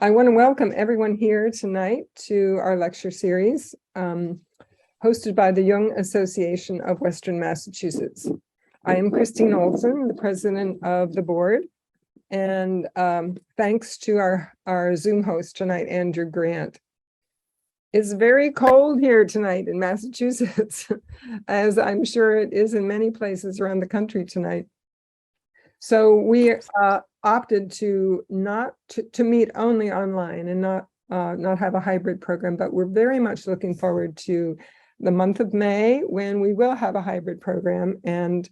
I want to welcome everyone here tonight to our lecture series, hosted by the Jung Association of Western Massachusetts. I am Christine Olson, the president of the board, and thanks to our Zoom host tonight, Andrew Grant. It's very cold here tonight in Massachusetts, as I'm sure it is in many places around the country tonight. So we opted to meet only online and not have a hybrid program, but we're very much looking forward to the month of May when we will have a hybrid program and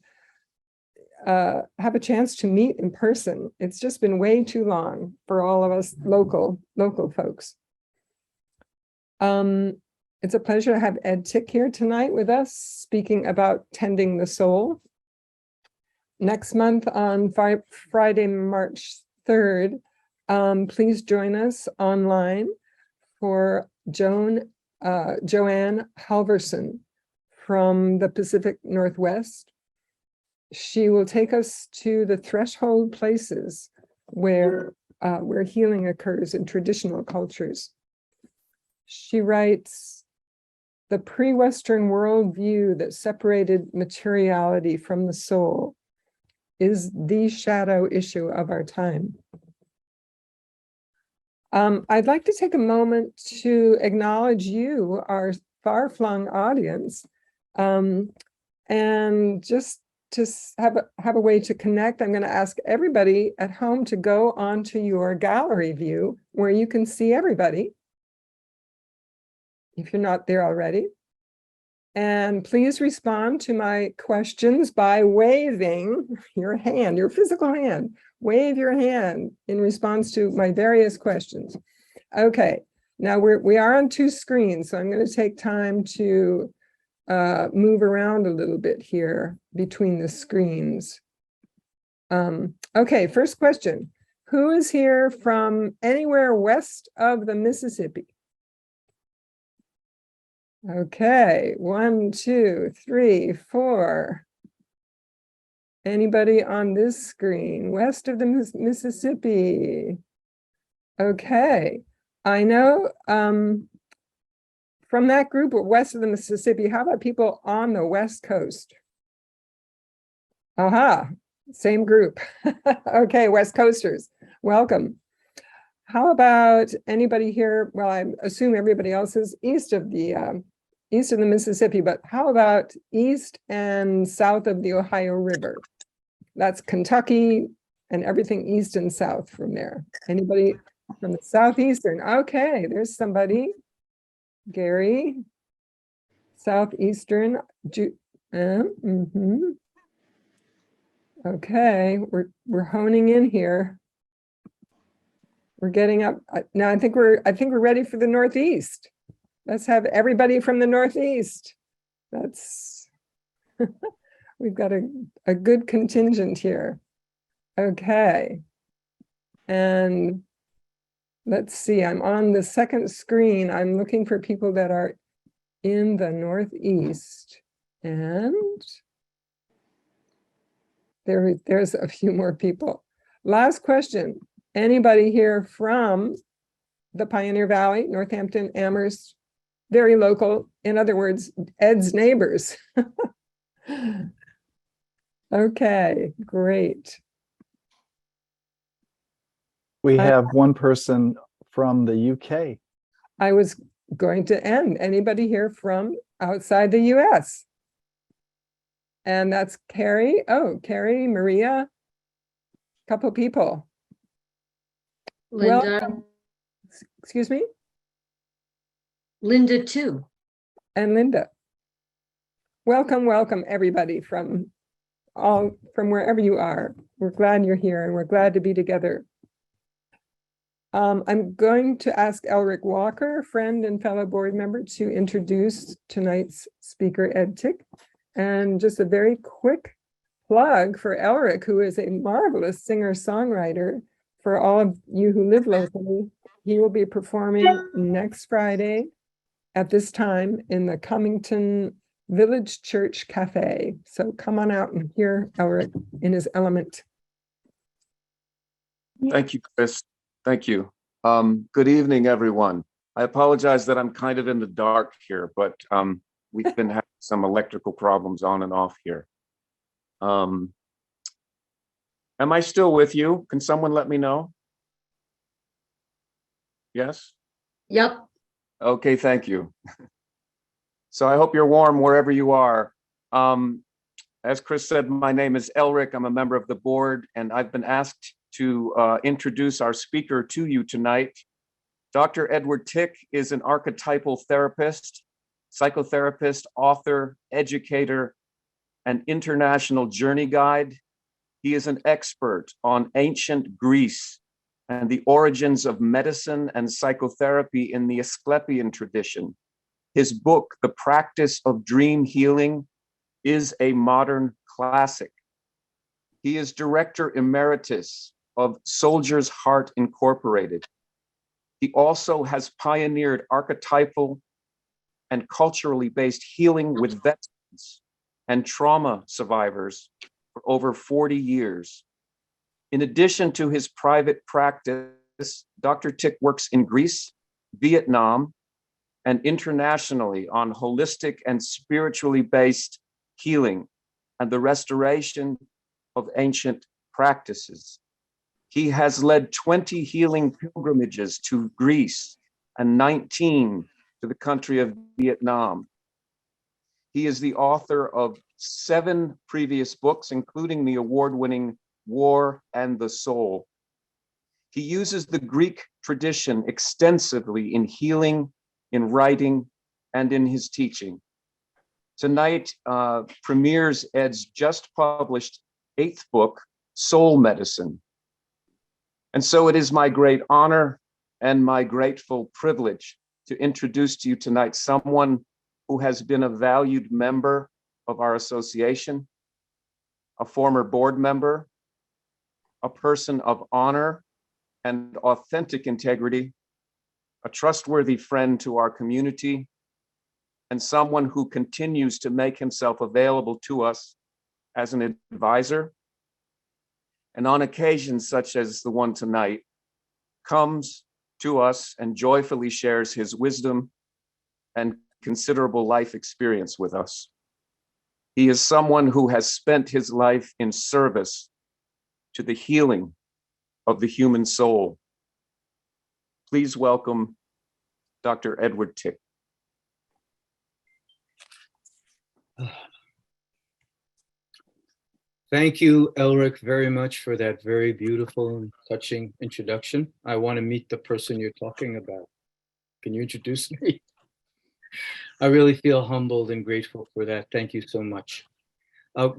have a chance to meet in person. It's just been way too long for all of us local folks. It's a pleasure to have Ed Tick here tonight with us, speaking about tending the soul. Next month on Friday, March 3rd, please join us online for Joanne Halverson from the Pacific Northwest. She will take us to the threshold places where healing occurs in traditional cultures. She writes, the pre-Western worldview that separated materiality from the soul is the shadow issue of our time. I'd like to take a moment to acknowledge you, our far-flung audience, and just to have a way to connect. I'm going to ask everybody at home to go onto your gallery view where you can see everybody, if you're not there already. And please respond to my questions by waving your hand, your physical hand. Wave your hand in response to my various questions. Okay, now we are on two screens, so I'm going to take time to move around a little bit here between the screens. Okay, first question. Who is here from anywhere west of the Mississippi? Okay, 1, 2, 3, 4. Anybody on this screen west of the Mississippi? Okay, I know from that group west of the Mississippi, how about people on the West Coast? Aha, same group. Okay, West Coasters, welcome. How about anybody here? Well, I assume everybody else is east of the Mississippi, but how about east and south of the Ohio River? That's Kentucky and everything east and south from there. Anybody from the southeastern? Okay, there's somebody. Gary, southeastern. Okay, we're honing in here. We're getting up now. I think we're ready for the Northeast. Let's have everybody from the Northeast. That's we've got a good contingent here. Okay. And let's see, I'm on the second screen. I'm looking for people that are in the Northeast. And there's a few more people. Last question. Anybody here from the Pioneer Valley, Northampton, Amherst? Very local, in other words, Ed's neighbors. Okay, great. We have one person from the UK. I was going to end. Anybody here from outside the US? And that's Carrie. Oh, Carrie, Maria, a couple people. Linda. Well, excuse me? Linda too. And Linda. Welcome, welcome everybody from wherever you are. We're glad you're here and we're glad to be together. I'm going to ask Elric Walker, friend and fellow board member, to introduce tonight's speaker, Ed Tick. And just a very quick plug for Elric, who is a marvelous singer-songwriter. For all of you who live locally, he will be performing next Friday at this time in the Cummington Village Church Cafe. So come on out and hear Elric in his element. Thank you, Chris. Thank you. Good evening, everyone. I apologize that I'm kind of in the dark here, but we've been having some electrical problems on and off here. Am I still with you? Can someone let me know? Yes? Yep. Okay, thank you. So I hope you're warm wherever you are. As Chris said, my name is Elric. I'm a member of the board, and I've been asked to introduce our speaker to you tonight. Dr. Edward Tick is an archetypal therapist, psychotherapist, author, educator, and international journey guide. He is an expert on ancient Greece and the origins of medicine and psychotherapy in the Asklepian tradition. His book, The Practice of Dream Healing, is a modern classic. He is director emeritus of Soldier's Heart Incorporated. He also has pioneered archetypal and culturally based healing with veterans and trauma survivors for over 40 years. In addition to his private practice, Dr. Tick works in Greece, Vietnam, and internationally on holistic and spiritually based healing and the restoration of ancient practices. He has led 20 healing pilgrimages to Greece and 19 to the country of Vietnam. He is the author of 7 previous books, including the award-winning War and the Soul. He uses the Greek tradition extensively in healing, in writing, and in his teaching. Tonight premieres Ed's just published 8th book, Soul Medicine. And so it is my great honor and my grateful privilege to introduce to you tonight someone who has been a valued member of our association, a former board member, a person of honor and authentic integrity, a trustworthy friend to our community, and someone who continues to make himself available to us as an advisor, and on occasions such as the one tonight, comes to us and joyfully shares his wisdom and considerable life experience with us. He is someone who has spent his life in service to the healing of the human soul. Please welcome Dr. Edward Tick. Thank you, Elric, very much for that very beautiful and touching introduction. I want to meet the person you're talking about. Can you introduce me? I really feel humbled and grateful for that. Thank you so much.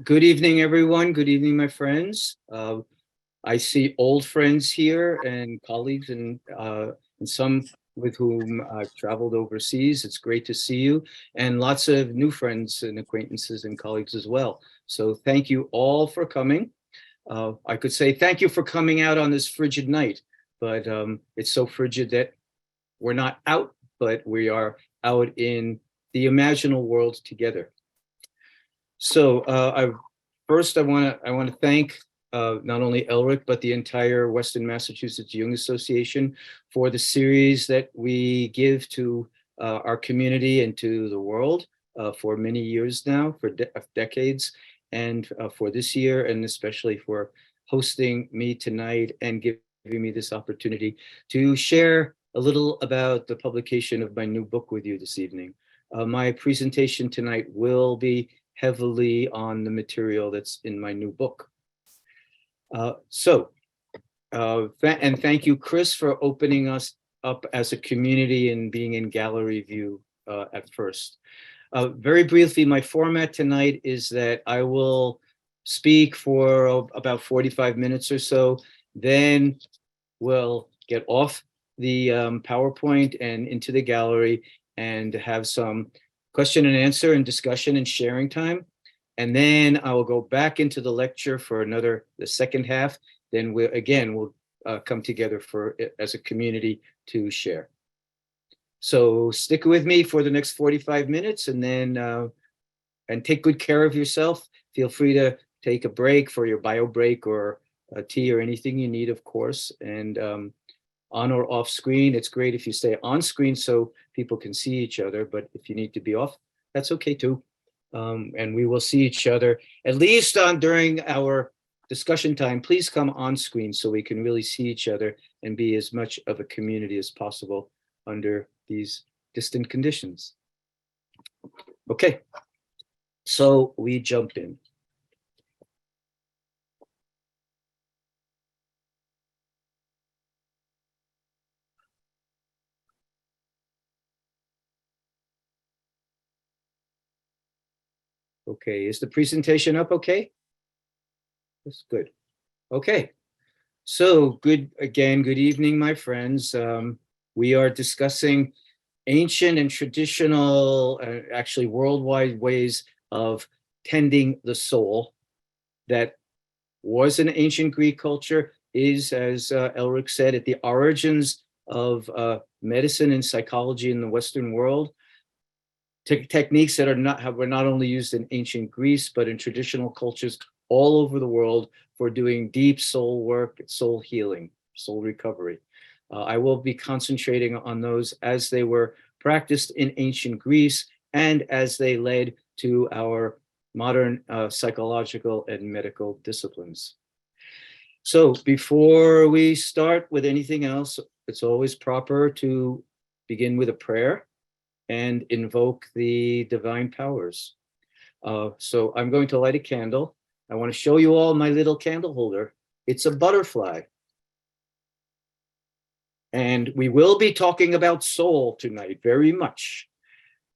Good evening, everyone. Good evening, my friends. I see old friends here and colleagues and some with whom I've traveled overseas. It's great to see you, and lots of new friends and acquaintances and colleagues as well. So thank you all for coming. I could say thank you for coming out on this frigid night, but it's so frigid that we're not out, but we are out in the imaginal world together. So first I want to thank not only Elric, but the entire Western Massachusetts Jung Association for the series that we give to our community and to the world for many years now, for decades, and for this year, and especially for hosting me tonight and giving me this opportunity to share a little about the publication of my new book with you this evening. My presentation tonight will be heavily on the material that's in my new book. And thank you, Chris, for opening us up as a community and being in gallery view at first. Very briefly, my format tonight is that I will speak for about 45 minutes or so, then we'll get off the PowerPoint and into the gallery and have some question and answer and discussion and sharing time. And then I will go back into the lecture for the second half. Then we'll come together as a community to share. So stick with me for the next 45 minutes and then and take good care of yourself. Feel free to take a break for your bio break or a tea or anything you need, of course. And on or off screen. It's great if you stay on screen so people can see each other, but if you need to be off, that's okay too. And we will see each other at least during our discussion time. Please come on screen so we can really see each other and be as much of a community as possible under these distant conditions. Okay, so we jump in. Okay, is the presentation up okay? That's good. Okay, so good evening, my friends. We are discussing ancient and traditional, actually worldwide ways of tending the soul that was an ancient Greek culture, is, as Elric said, at the origins of medicine and psychology in the Western world. Techniques that were not only used in ancient Greece, but in traditional cultures all over the world for doing deep soul work, soul healing, soul recovery. I will be concentrating on those as they were practiced in ancient Greece and as they led to our modern psychological and medical disciplines. So before we start with anything else, it's always proper to begin with a prayer and invoke the divine powers. So I'm going to light a candle. I want to show you all my little candle holder. It's a butterfly. And we will be talking about soul tonight, very much.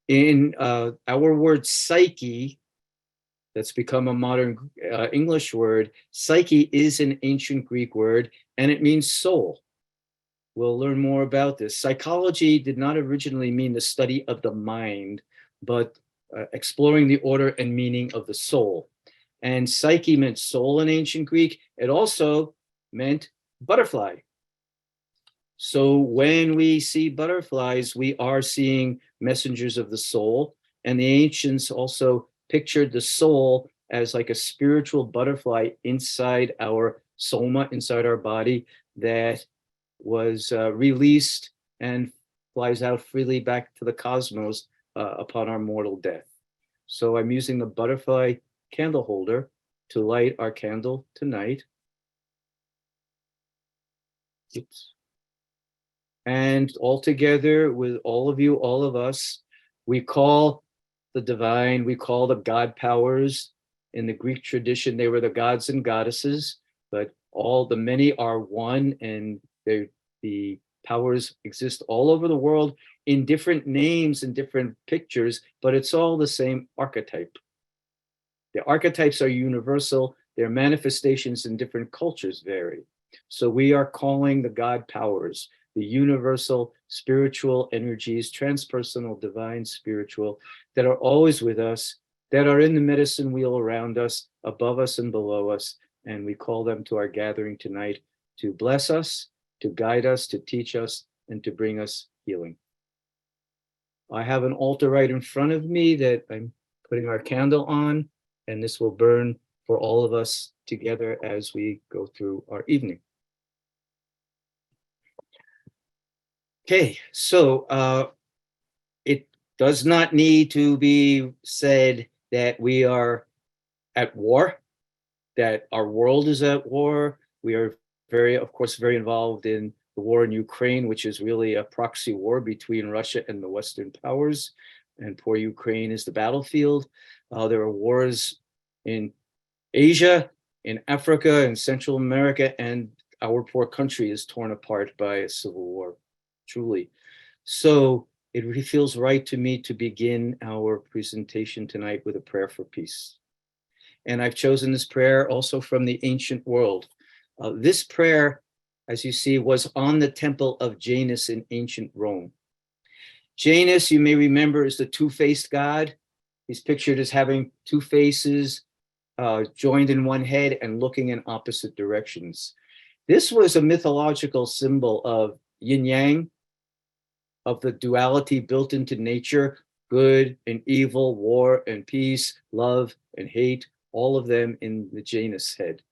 In our word psyche, that's become a modern English word, psyche is an ancient Greek word, and it means soul. We'll learn more about this. Psychology did not originally mean the study of the mind, but exploring the order and meaning of the soul. And psyche meant soul in ancient Greek. It also meant butterfly. So when we see butterflies, we are seeing messengers of the soul. And the ancients also pictured the soul as like a spiritual butterfly inside our soma, inside our body, that was released and flies out freely back to the cosmos upon our mortal death. So I'm using the butterfly candle holder to light our candle tonight. Oops. And all together with all of you, all of us, we call the divine, we call the God powers. In the Greek tradition, they were the gods and goddesses, but all the many are one, and the powers exist all over the world in different names and different pictures, but it's all the same archetype. The archetypes are universal. Their manifestations in different cultures vary. So we are calling the God powers, the universal spiritual energies, transpersonal, divine, spiritual, that are always with us, that are in the medicine wheel around us, above us and below us. And we call them to our gathering tonight to bless us, to guide us, to teach us, and to bring us healing. I have an altar right in front of me that I'm putting our candle on, and this will burn for all of us together as we go through our evening. Okay, so it does not need to be said that we are at war, that our world is at war. We are of course, very involved in the war in Ukraine, which is really a proxy war between Russia and the Western powers. And poor Ukraine is the battlefield. There are wars in Asia, in Africa, in Central America, and our poor country is torn apart by a civil war, truly. So it really feels right to me to begin our presentation tonight with a prayer for peace. And I've chosen this prayer also from the ancient world. This prayer, as you see, was on the temple of Janus in ancient Rome. Janus, you may remember, is the two-faced god. He's pictured as having two faces joined in one head and looking in opposite directions. This was a mythological symbol of yin-yang, of the duality built into nature, good and evil, war and peace, love and hate, all of them in the Janus head.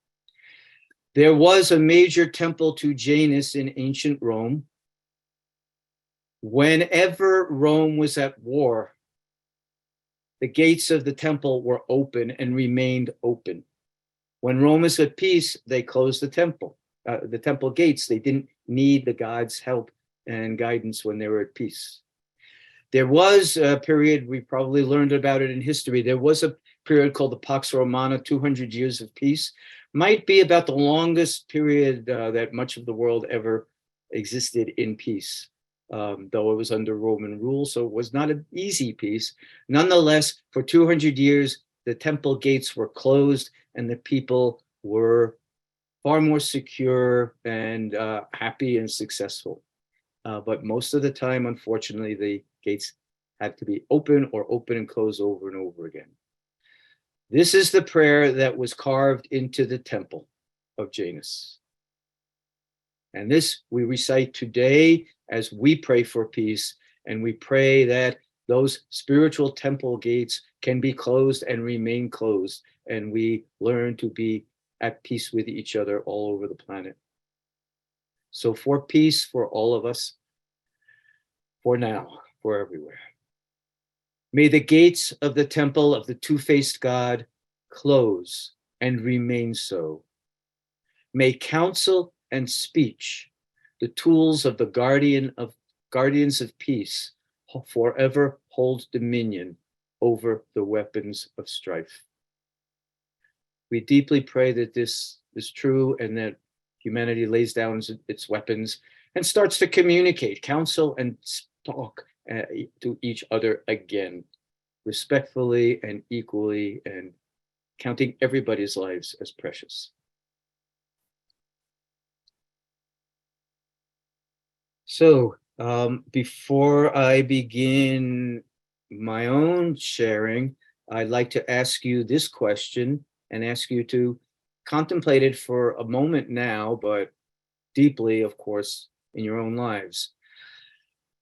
There was a major temple to Janus in ancient Rome. Whenever Rome was at war, the gates of the temple were open and remained open. When Rome was at peace, they closed the temple gates. They didn't need the gods' help and guidance when they were at peace. There was a period, we probably learned about it in history, there was a period called the Pax Romana, 200 years of peace. Might be about the longest period that much of the world ever existed in peace, though it was under Roman rule, so it was not an easy peace. Nonetheless, for 200 years, the temple gates were closed and the people were far more secure and happy and successful. But most of the time, unfortunately, the gates had to be open or open and close over and over again. This is the prayer that was carved into the temple of Janus. And this we recite today as we pray for peace, and we pray that those spiritual temple gates can be closed and remain closed, and we learn to be at peace with each other all over the planet. So for peace for all of us, for now, for everywhere. May the gates of the temple of the two-faced God close and remain so. May counsel and speech, the tools of the guardians of peace, forever hold dominion over the weapons of strife. We deeply pray that this is true and that humanity lays down its weapons and starts to communicate, counsel, and talk to each other again, respectfully and equally, and counting everybody's lives as precious. So before I begin my own sharing, I'd like to ask you this question and ask you to contemplate it for a moment now, but deeply, of course, in your own lives.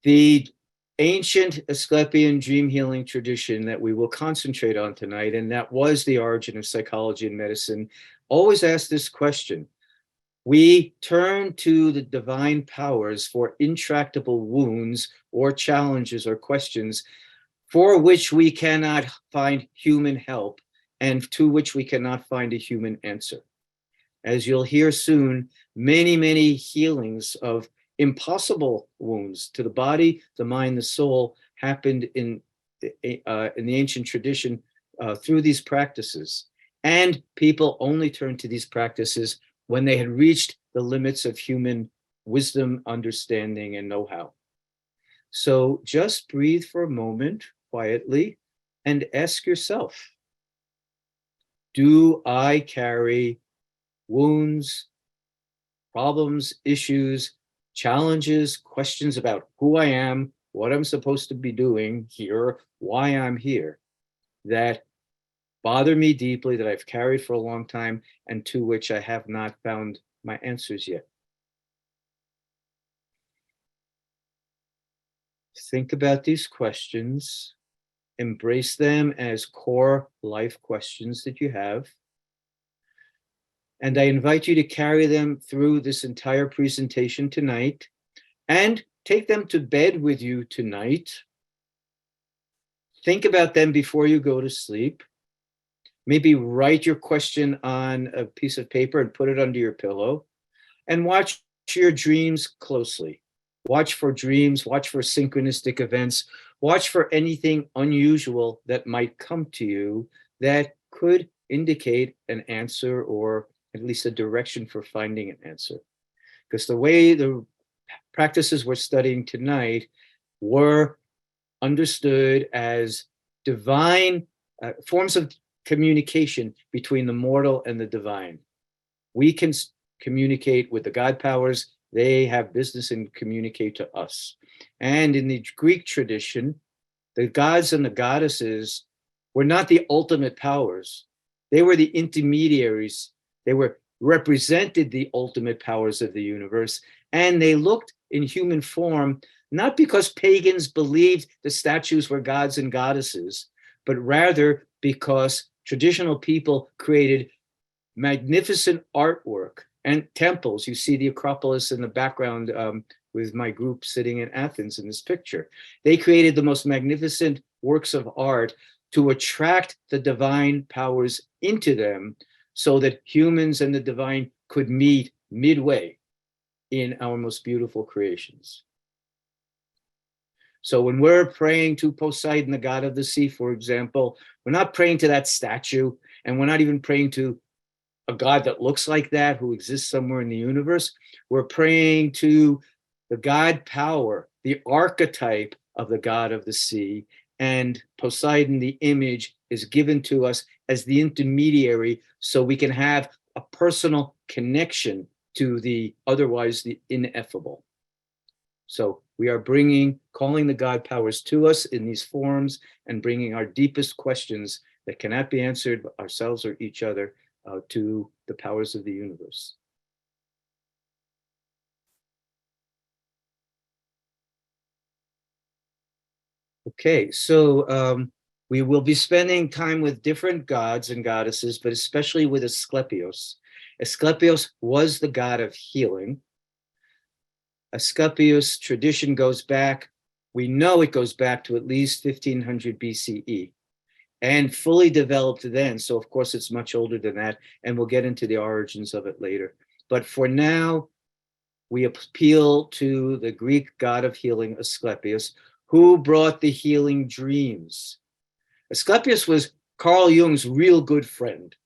The ancient Asklepian dream healing tradition that we will concentrate on tonight, and that was the origin of psychology and medicine, always asked this question. We turn to the divine powers for intractable wounds or challenges or questions for which we cannot find human help and to which we cannot find a human answer. As you'll hear soon, many, many healings of impossible wounds to the body, the mind, the soul happened in the ancient tradition through these practices. And people only turned to these practices when they had reached the limits of human wisdom, understanding, and know-how. So just breathe for a moment quietly and ask yourself, do I carry wounds, problems, issues, challenges, questions about who I am, what I'm supposed to be doing here, why I'm here, that bother me deeply, that I've carried for a long time, and to which I have not found my answers yet? Think about these questions, embrace them as core life questions that you have. And I invite you to carry them through this entire presentation tonight and take them to bed with you tonight. Think about them before you go to sleep. Maybe write your question on a piece of paper and put it under your pillow, and watch your dreams closely. Watch for dreams, watch for synchronistic events, watch for anything unusual that might come to you that could indicate an answer or at least a direction for finding an answer. Because the way the practices we're studying tonight were understood as divine forms of communication between the mortal and the divine. We can communicate with the God powers. They have business and communicate to us. And in the Greek tradition, the gods and the goddesses were not the ultimate powers. They were the intermediaries. They were represented the ultimate powers of the universe. And they looked in human form, not because pagans believed the statues were gods and goddesses, but rather because traditional people created magnificent artwork and temples. You see the Acropolis in the background with my group sitting in Athens in this picture. They created the most magnificent works of art to attract the divine powers into them so that humans and the divine could meet midway in our most beautiful creations. So when we're praying to Poseidon, the god of the sea, for example, we're not praying to that statue, and we're not even praying to a god that looks like that who exists somewhere in the universe. We're praying to the god power, the archetype of the god of the sea, and Poseidon, the image, is given to us as the intermediary so we can have a personal connection to the otherwise the ineffable. So we are calling the God powers to us in these forms and bringing our deepest questions that cannot be answered by ourselves or each other to the powers of the universe. Okay, so we will be spending time with different gods and goddesses, but especially with Asklepios. Asklepios was the god of healing. Asklepios tradition goes back, we know it goes back to at least 1500 BCE and fully developed then. So of course it's much older than that, and we'll get into the origins of it later. But for now, we appeal to the Greek god of healing, Asklepios, who brought the healing dreams. Asklepios was Carl Jung's real good friend.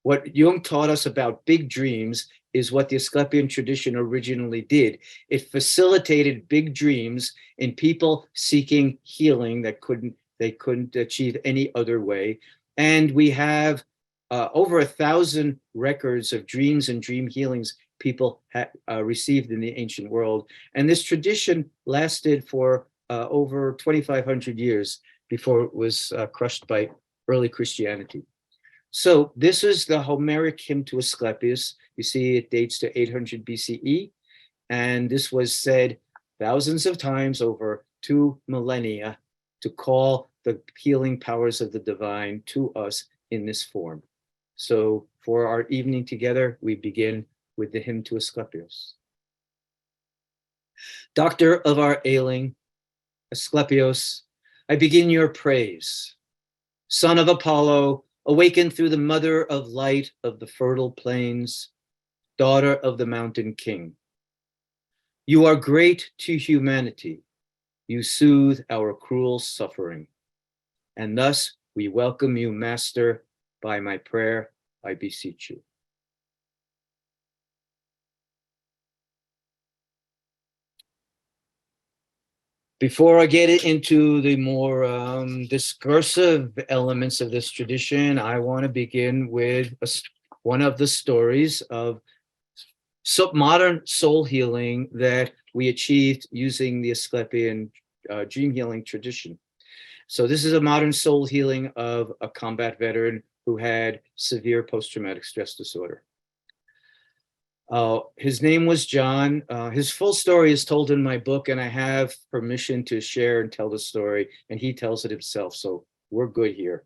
What Jung taught us about big dreams is what the Asklepian tradition originally did. It facilitated big dreams in people seeking healing that they couldn't achieve any other way. And we have over 1,000 records of dreams and dream healings people had received in the ancient world. And this tradition lasted for over 2,500 years before it was crushed by early Christianity. So this is the Homeric hymn to Asklepios. You see it dates to 800 BCE. And this was said thousands of times over 2 millennia to call the healing powers of the divine to us in this form. So for our evening together, we begin with the hymn to Asklepios. Doctor of our ailing, Asklepios, I begin your praise. Son of Apollo, awakened through the mother of light of the fertile plains, daughter of the mountain king. You are great to humanity. You soothe our cruel suffering. And thus we welcome you, Master, by my prayer, I beseech you. Before I get into the more discursive elements of this tradition, I want to begin with one of the stories of modern soul healing that we achieved using the Asklepian dream healing tradition. So this is a modern soul healing of a combat veteran who had severe post-traumatic stress disorder. His name was John. His full story is told in my book, and I have permission to share and tell the story, and he tells it himself, so we're good here.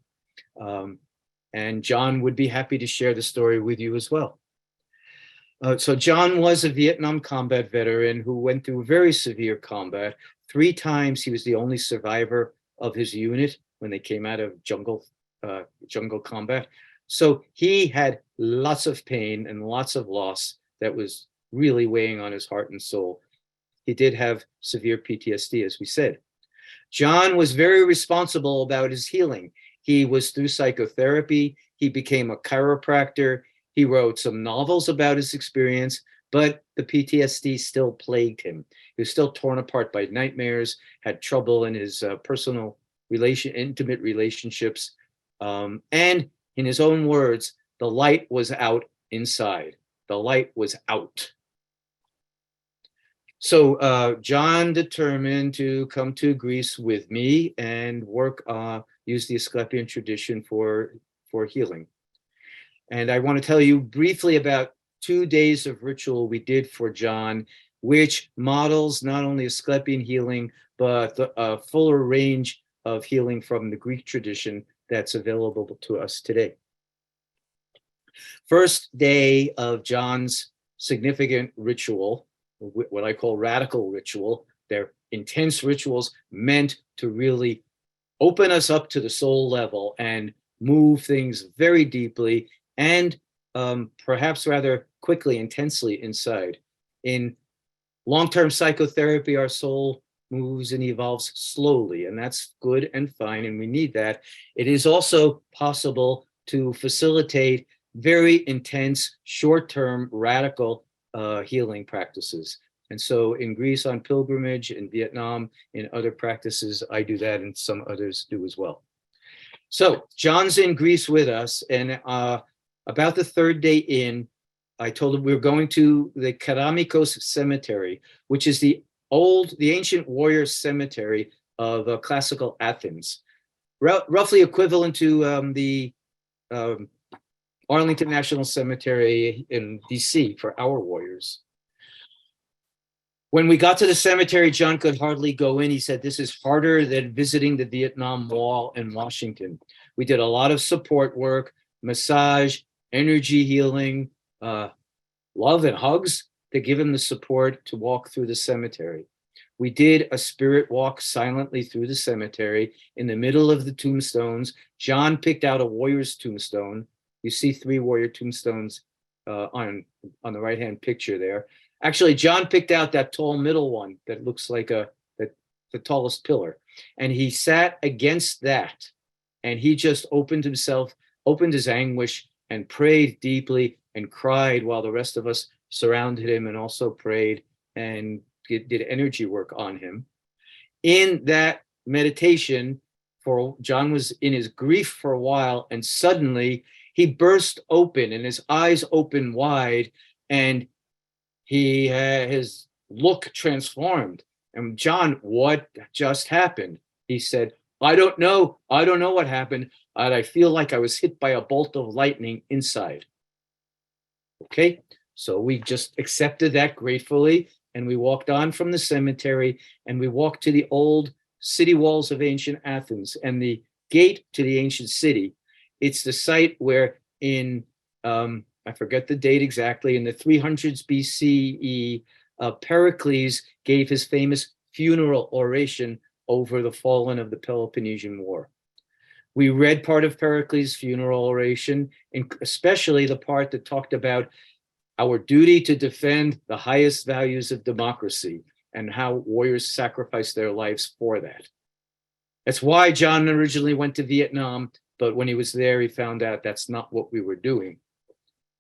And John would be happy to share the story with you as well. So John was a Vietnam combat veteran who went through very severe combat. 3 times he was the only survivor of his unit when they came out of jungle combat. So he had lots of pain and lots of loss that was really weighing on his heart and soul. He did have severe PTSD, as we said. John was very responsible about his healing. He was through psychotherapy. He became a chiropractor. He wrote some novels about his experience, but the PTSD still plagued him. He was still torn apart by nightmares, had trouble in his intimate relationships. And in his own words, the light was out inside. The light was out. So John determined to come to Greece with me and use the Asklepian tradition for healing. And I want to tell you briefly about 2 days of ritual we did for John, which models not only Asklepian healing, but a fuller range of healing from the Greek tradition that's available to us today. First day of John's significant ritual, what I call radical ritual. They're intense rituals meant to really open us up to the soul level and move things very deeply and perhaps rather quickly, intensely inside. In long-term psychotherapy, our soul moves and evolves slowly, and that's good and fine, and we need that. It is also possible to facilitate very intense, short-term, radical healing practices. And so in Greece on pilgrimage, in Vietnam, in other practices, I do that, and some others do as well. So John's in Greece with us, and about the third day in, I told him we were going to the Keramikos Cemetery, which is the ancient warrior cemetery of classical Athens, roughly equivalent to the Arlington National Cemetery in DC for our warriors. When we got to the cemetery, John could hardly go in. He said, this is harder than visiting the Vietnam Wall in Washington. We did a lot of support work, massage, energy healing, love and hugs to give him the support to walk through the cemetery. We did a spirit walk silently through the cemetery in the middle of the tombstones. John picked out a warrior's tombstone. You see 3 warrior tombstones on the right-hand picture there. Actually, John picked out that tall middle one that looks like the tallest pillar. And he sat against that. And he just opened his anguish and prayed deeply and cried while the rest of us surrounded him and also prayed and did energy work on him. In that meditation, John was in his grief for a while, and suddenly he burst open and his eyes opened wide, and he had his look transformed. And John, what just happened? He said, I don't know what happened. I feel like I was hit by a bolt of lightning inside. Okay, so we just accepted that gratefully, and we walked on from the cemetery, and we walked to the old city walls of ancient Athens and the gate to the ancient city. It's the site where in I forget the date exactly, in the 300s BCE, Pericles gave his famous funeral oration over the fallen of the Peloponnesian War. We read part of Pericles' funeral oration, and especially the part that talked about our duty to defend the highest values of democracy and how warriors sacrificed their lives for that. That's why John originally went to Vietnam, but when he was there, he found out that's not what we were doing,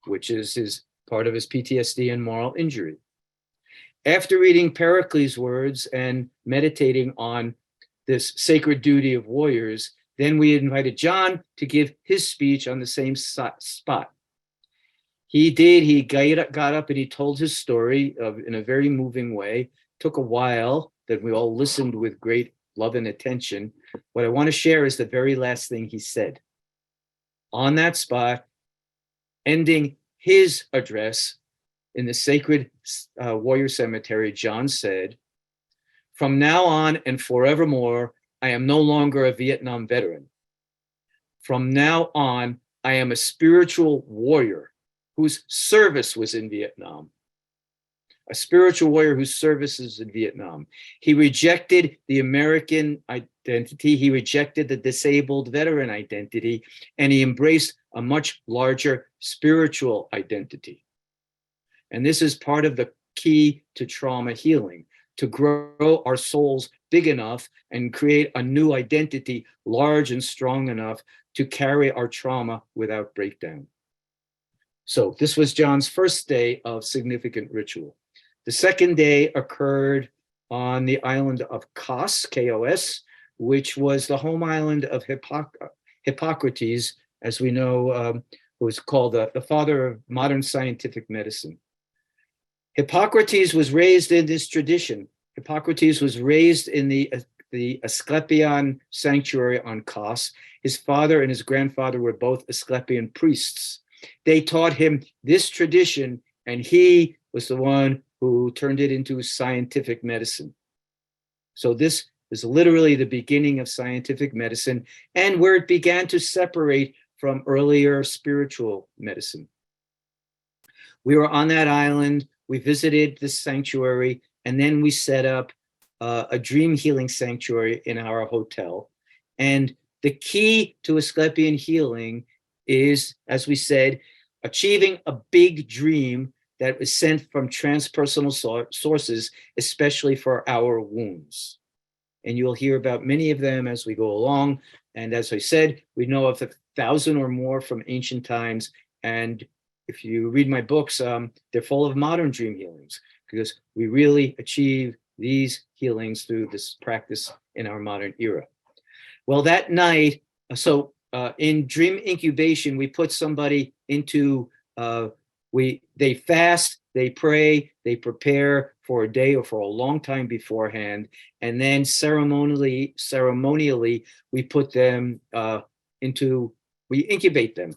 which is part of his PTSD and moral injury. After reading Pericles' words and meditating on this sacred duty of warriors, then we invited John to give his speech on the same spot. He did. He got up and he told his story in a very moving way. Took a while that we all listened with great love and attention. What I want to share is the very last thing he said. On that spot, ending his address in the sacred warrior cemetery, John said, "From now on and forevermore, I am no longer a Vietnam veteran. From now on, I am a spiritual warrior whose service was in Vietnam. A spiritual warrior whose service is in Vietnam." He rejected the American identity. He rejected the disabled veteran identity, and he embraced a much larger spiritual identity. And this is part of the key to trauma healing, to grow our souls big enough and create a new identity, large and strong enough to carry our trauma without breakdown. So this was John's first day of significant ritual. The second day occurred on the island of Kos, K-O-S, which was the home island of Hippocrates, as we know, who was called the father of modern scientific medicine. Hippocrates was raised in this tradition. Hippocrates was raised in the Asklepios sanctuary on Kos. His father and his grandfather were both Asklepian priests. They taught him this tradition, and he was the one who turned it into scientific medicine. So this is literally the beginning of scientific medicine and where it began to separate from earlier spiritual medicine. We were on that island. We visited this sanctuary, and then we set up a dream healing sanctuary in our hotel. And the key to Asclepian healing is, as we said, achieving a big dream that was sent from transpersonal sources, especially for our wounds. And you'll hear about many of them as we go along. And as I said, we know of 1,000 or more from ancient times. And if you read my books, they're full of modern dream healings, because we really achieve these healings through this practice in our modern era. Well, that night, in dream incubation, we put somebody into, they fast, they pray, they prepare for a day or for a long time beforehand, and then ceremonially, we put them we incubate them.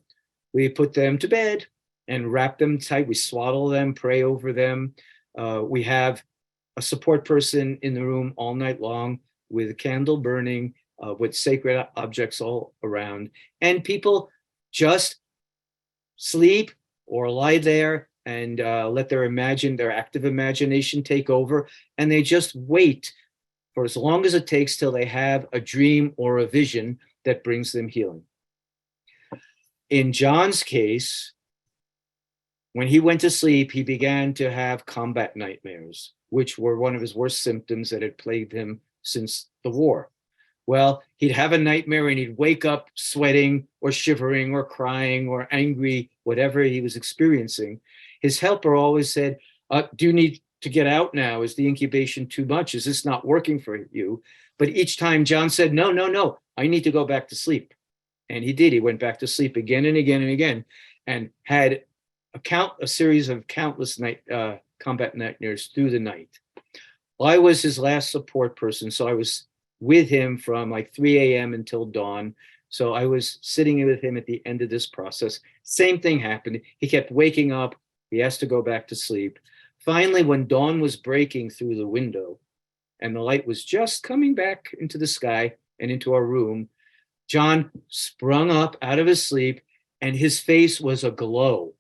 We put them to bed and wrap them tight. We swaddle them, pray over them. We have a support person in the room all night long with a candle burning, with sacred objects all around. And people just sleep or lie there and let their active imagination take over. And they just wait for as long as it takes till they have a dream or a vision that brings them healing. In John's case, when he went to sleep, he began to have combat nightmares, which were one of his worst symptoms that had plagued him since the war. Well, he'd have a nightmare and he'd wake up sweating or shivering or crying or angry, whatever he was experiencing. His helper always said, do you need to get out now? Is the incubation too much? Is this not working for you? But each time John said, no, I need to go back to sleep. And he did. He went back to sleep again and again and again, and had a series of countless combat nightmares through the night. Well, I was his last support person, so I was with him from like 3 a.m. until dawn. So I was sitting with him at the end of this process. Same thing happened. He kept waking up. He has to go back to sleep. Finally, when dawn was breaking through the window and the light was just coming back into the sky and into our room, John sprung up out of his sleep and his face was aglow.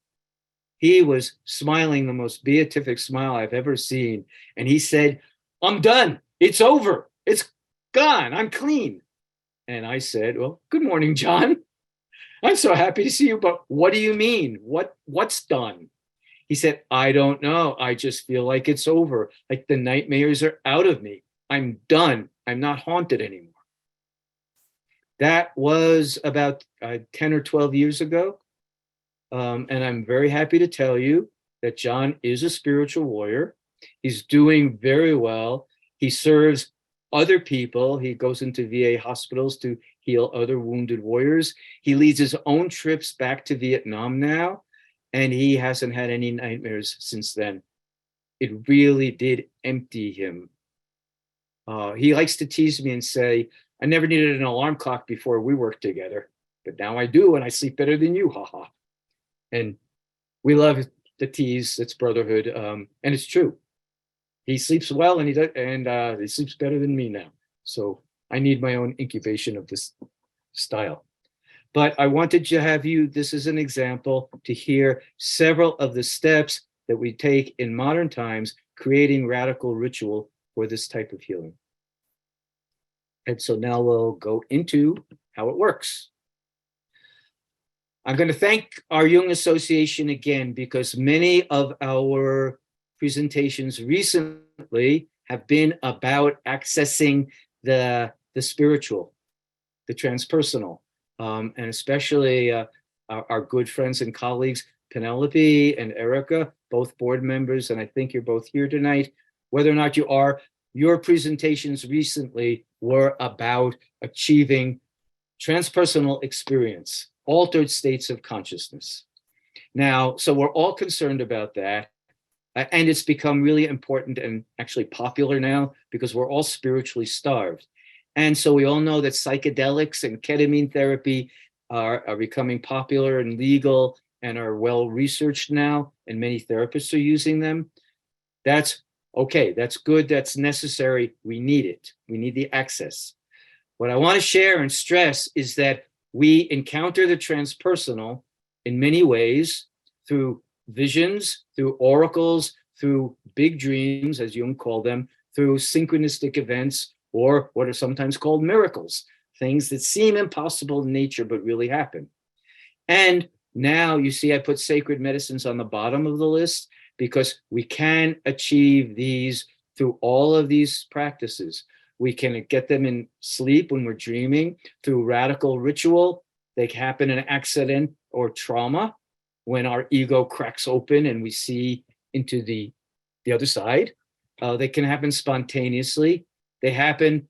He was smiling the most beatific smile I've ever seen. And he said, I'm done. It's over. It's gone. I'm clean. And I said, well, good morning, John. I'm so happy to see you, but what do you mean? What's done? He said, I don't know. I just feel like it's over. Like the nightmares are out of me. I'm done. I'm not haunted anymore. That was about 10 or 12 years ago. And I'm very happy to tell you that John is a spiritual warrior. He's doing very well. He serves other people. He goes into VA hospitals to heal other wounded warriors. He leads his own trips back to Vietnam now, and he hasn't had any nightmares since then. It really did empty him. He likes to tease me and say, I never needed an alarm clock before we worked together, but now I do, and I sleep better than you, haha. And we love the tease. It's brotherhood, and it's true. He sleeps well, and he sleeps better than me now. So I need my own incubation of this style. But I wanted to have you, this is an example, to hear several of the steps that we take in modern times, creating radical ritual for this type of healing. And so now we'll go into how it works. I'm going to thank our Jung Association again, because many of our presentations recently have been about accessing the spiritual, the transpersonal, and especially our good friends and colleagues, Penelope and Erica, both board members, and I think you're both here tonight. Whether or not you are, your presentations recently were about achieving transpersonal experience, altered states of consciousness. Now, so we're all concerned about that. And it's become really important and actually popular now because we're all spiritually starved. And so we all know that psychedelics and ketamine therapy are becoming popular and legal and are well researched now, and many therapists are using them. That's okay, that's good, that's necessary, we need it, we need the access. What I want to share and stress is that we encounter the transpersonal in many ways through visions, through oracles, through big dreams, as Jung called them, through synchronistic events, or what are sometimes called miracles, things that seem impossible in nature but really happen. And now you see I put sacred medicines on the bottom of the list because we can achieve these through all of these practices. We can get them in sleep when we're dreaming, through radical ritual. They can happen in accident or trauma when our ego cracks open and we see into the other side. They can happen spontaneously. They happen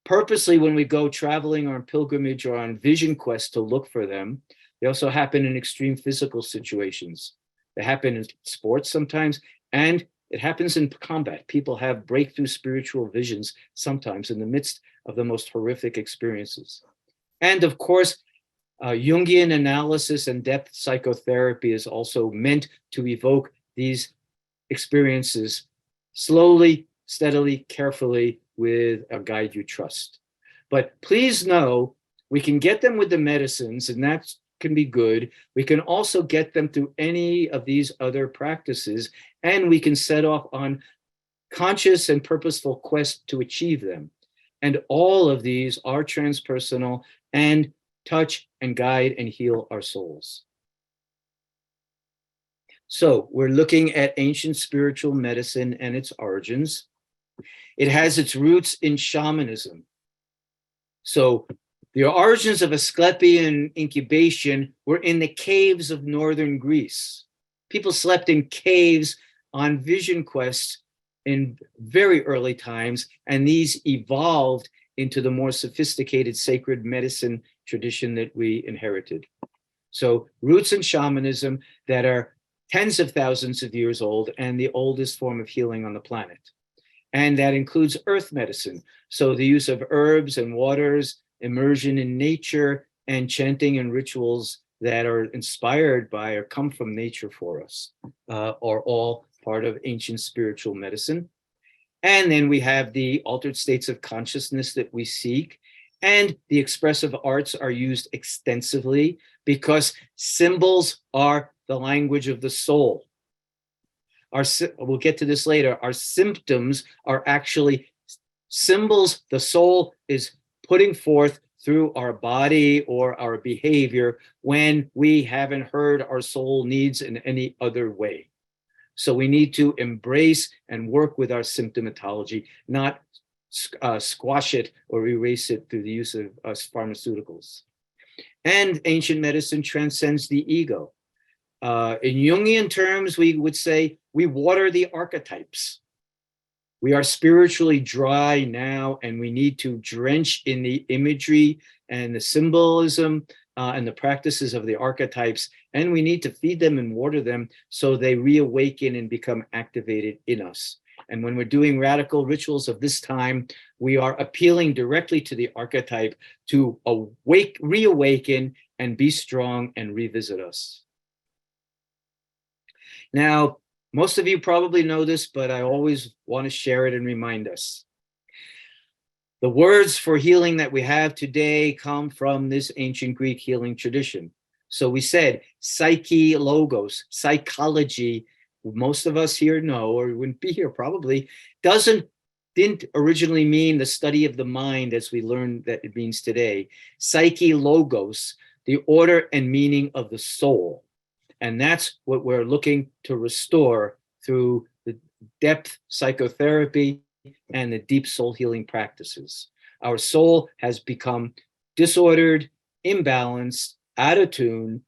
purposely when we go traveling or on pilgrimage or on vision quest to look for them. They also happen in extreme physical situations. They happen in sports sometimes, and it happens in combat. People have breakthrough spiritual visions sometimes in the midst of the most horrific experiences. And of course, Jungian analysis and depth psychotherapy is also meant to evoke these experiences slowly, steadily, carefully with a guide you trust. But please know, we can get them with the medicines, and that can be good. We can also get them through any of these other practices, and we can set off on conscious and purposeful quest to achieve them. And all of these are transpersonal and touch and guide and heal our souls. So we're looking at ancient spiritual medicine and its origins. It has its roots in shamanism. So the origins of Asklepian incubation were in the caves of northern Greece. People slept in caves on vision quests in very early times, and these evolved into the more sophisticated sacred medicine tradition that we inherited. So roots in shamanism that are tens of thousands of years old and the oldest form of healing on the planet. And that includes earth medicine. So the use of herbs and waters, immersion in nature, and chanting and rituals that are inspired by or come from nature for us are all part of ancient spiritual medicine. And then we have the altered states of consciousness that we seek. And the expressive arts are used extensively because symbols are the language of the soul. We'll get to this later. Our symptoms are actually symbols the soul is putting forth through our body or our behavior when we haven't heard our soul needs in any other way. So we need to embrace and work with our symptomatology, not squash it or erase it through the use of pharmaceuticals. And ancient medicine transcends the ego. In Jungian terms, we would say we water the archetypes. We are spiritually dry now, and we need to drench in the imagery and the symbolism and the practices of the archetypes, and we need to feed them and water them so they reawaken and become activated in us. And when we're doing radical rituals of this time, we are appealing directly to the archetype to reawaken and be strong and revisit us. Now, most of you probably know this, but I always want to share it and remind us. The words for healing that we have today come from this ancient Greek healing tradition. So we said psyche, logos, psychology, most of us here know, or wouldn't be here probably, didn't originally mean the study of the mind as we learned that it means today. Psyche, logos, the order and meaning of the soul. And that's what we're looking to restore through the depth psychotherapy and the deep soul healing practices. Our soul has become disordered, imbalanced, out of tune,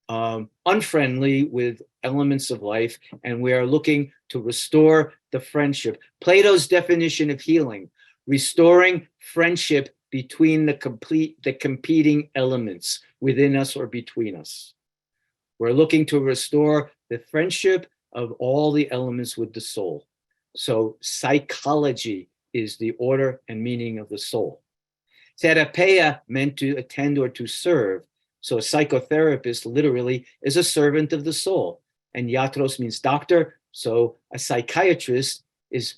unfriendly with elements of life, and we are looking to restore the friendship. Plato's definition of healing, restoring friendship between the competing elements within us or between us. We're looking to restore the friendship of all the elements with the soul. So psychology is the order and meaning of the soul. Therapeia meant to attend or to serve. So a psychotherapist literally is a servant of the soul. And iatros means doctor. So a psychiatrist is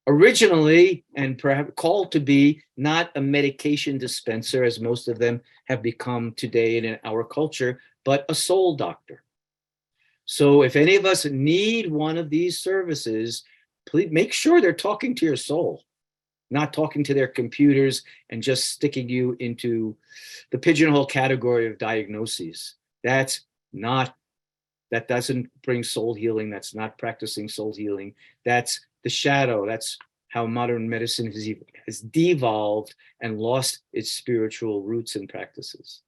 originally and perhaps called to be not a medication dispenser, as most of them have become today in our culture, but a soul doctor. So if any of us need one of these services, please make sure they're talking to your soul, not talking to their computers and just sticking you into the pigeonhole category of diagnoses. That doesn't bring soul healing. That's not practicing soul healing. That's the shadow. That's how modern medicine has devolved and lost its spiritual roots and practices.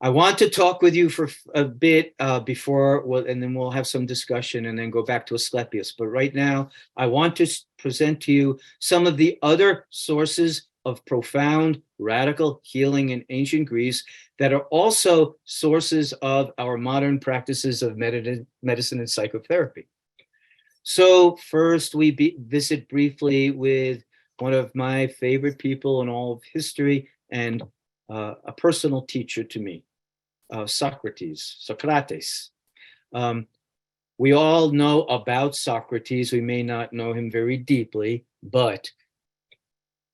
I want to talk with you for a bit and then we'll have some discussion and then go back to Asklepios. But right now, I want to present to you some of the other sources of profound, radical healing in ancient Greece that are also sources of our modern practices of medicine and psychotherapy. So first, we visit briefly with one of my favorite people in all of history and a personal teacher to me. Socrates. We all know about Socrates. We may not know him very deeply, but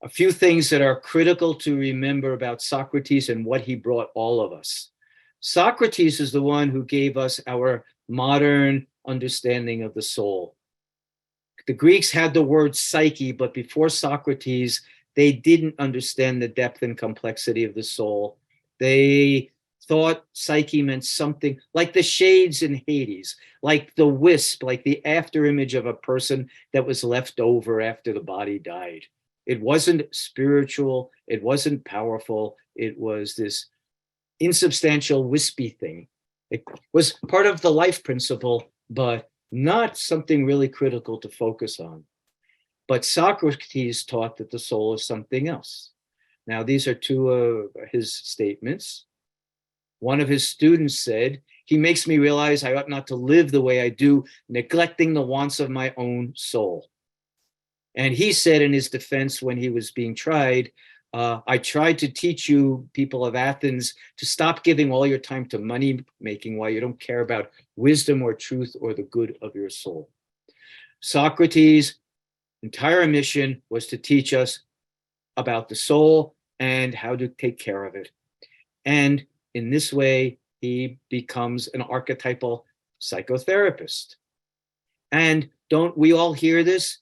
a few things that are critical to remember about Socrates and what he brought all of us. Socrates is the one who gave us our modern understanding of the soul. The Greeks had the word psyche, but before Socrates, they didn't understand the depth and complexity of the soul. They thought psyche meant something like the shades in Hades, like the wisp, like the afterimage of a person that was left over after the body died. It wasn't spiritual. It wasn't powerful. It was this insubstantial, wispy thing. It was part of the life principle, but not something really critical to focus on. But Socrates taught that the soul is something else. Now, these are two of his statements. One of his students said, "He makes me realize I ought not to live the way I do, neglecting the wants of my own soul." And he said in his defense when he was being tried, "I tried to teach you, people of Athens, to stop giving all your time to money making while you don't care about wisdom or truth or the good of your soul." Socrates' entire mission was to teach us about the soul and how to take care of it. And in this way, he becomes an archetypal psychotherapist. And don't we all hear this?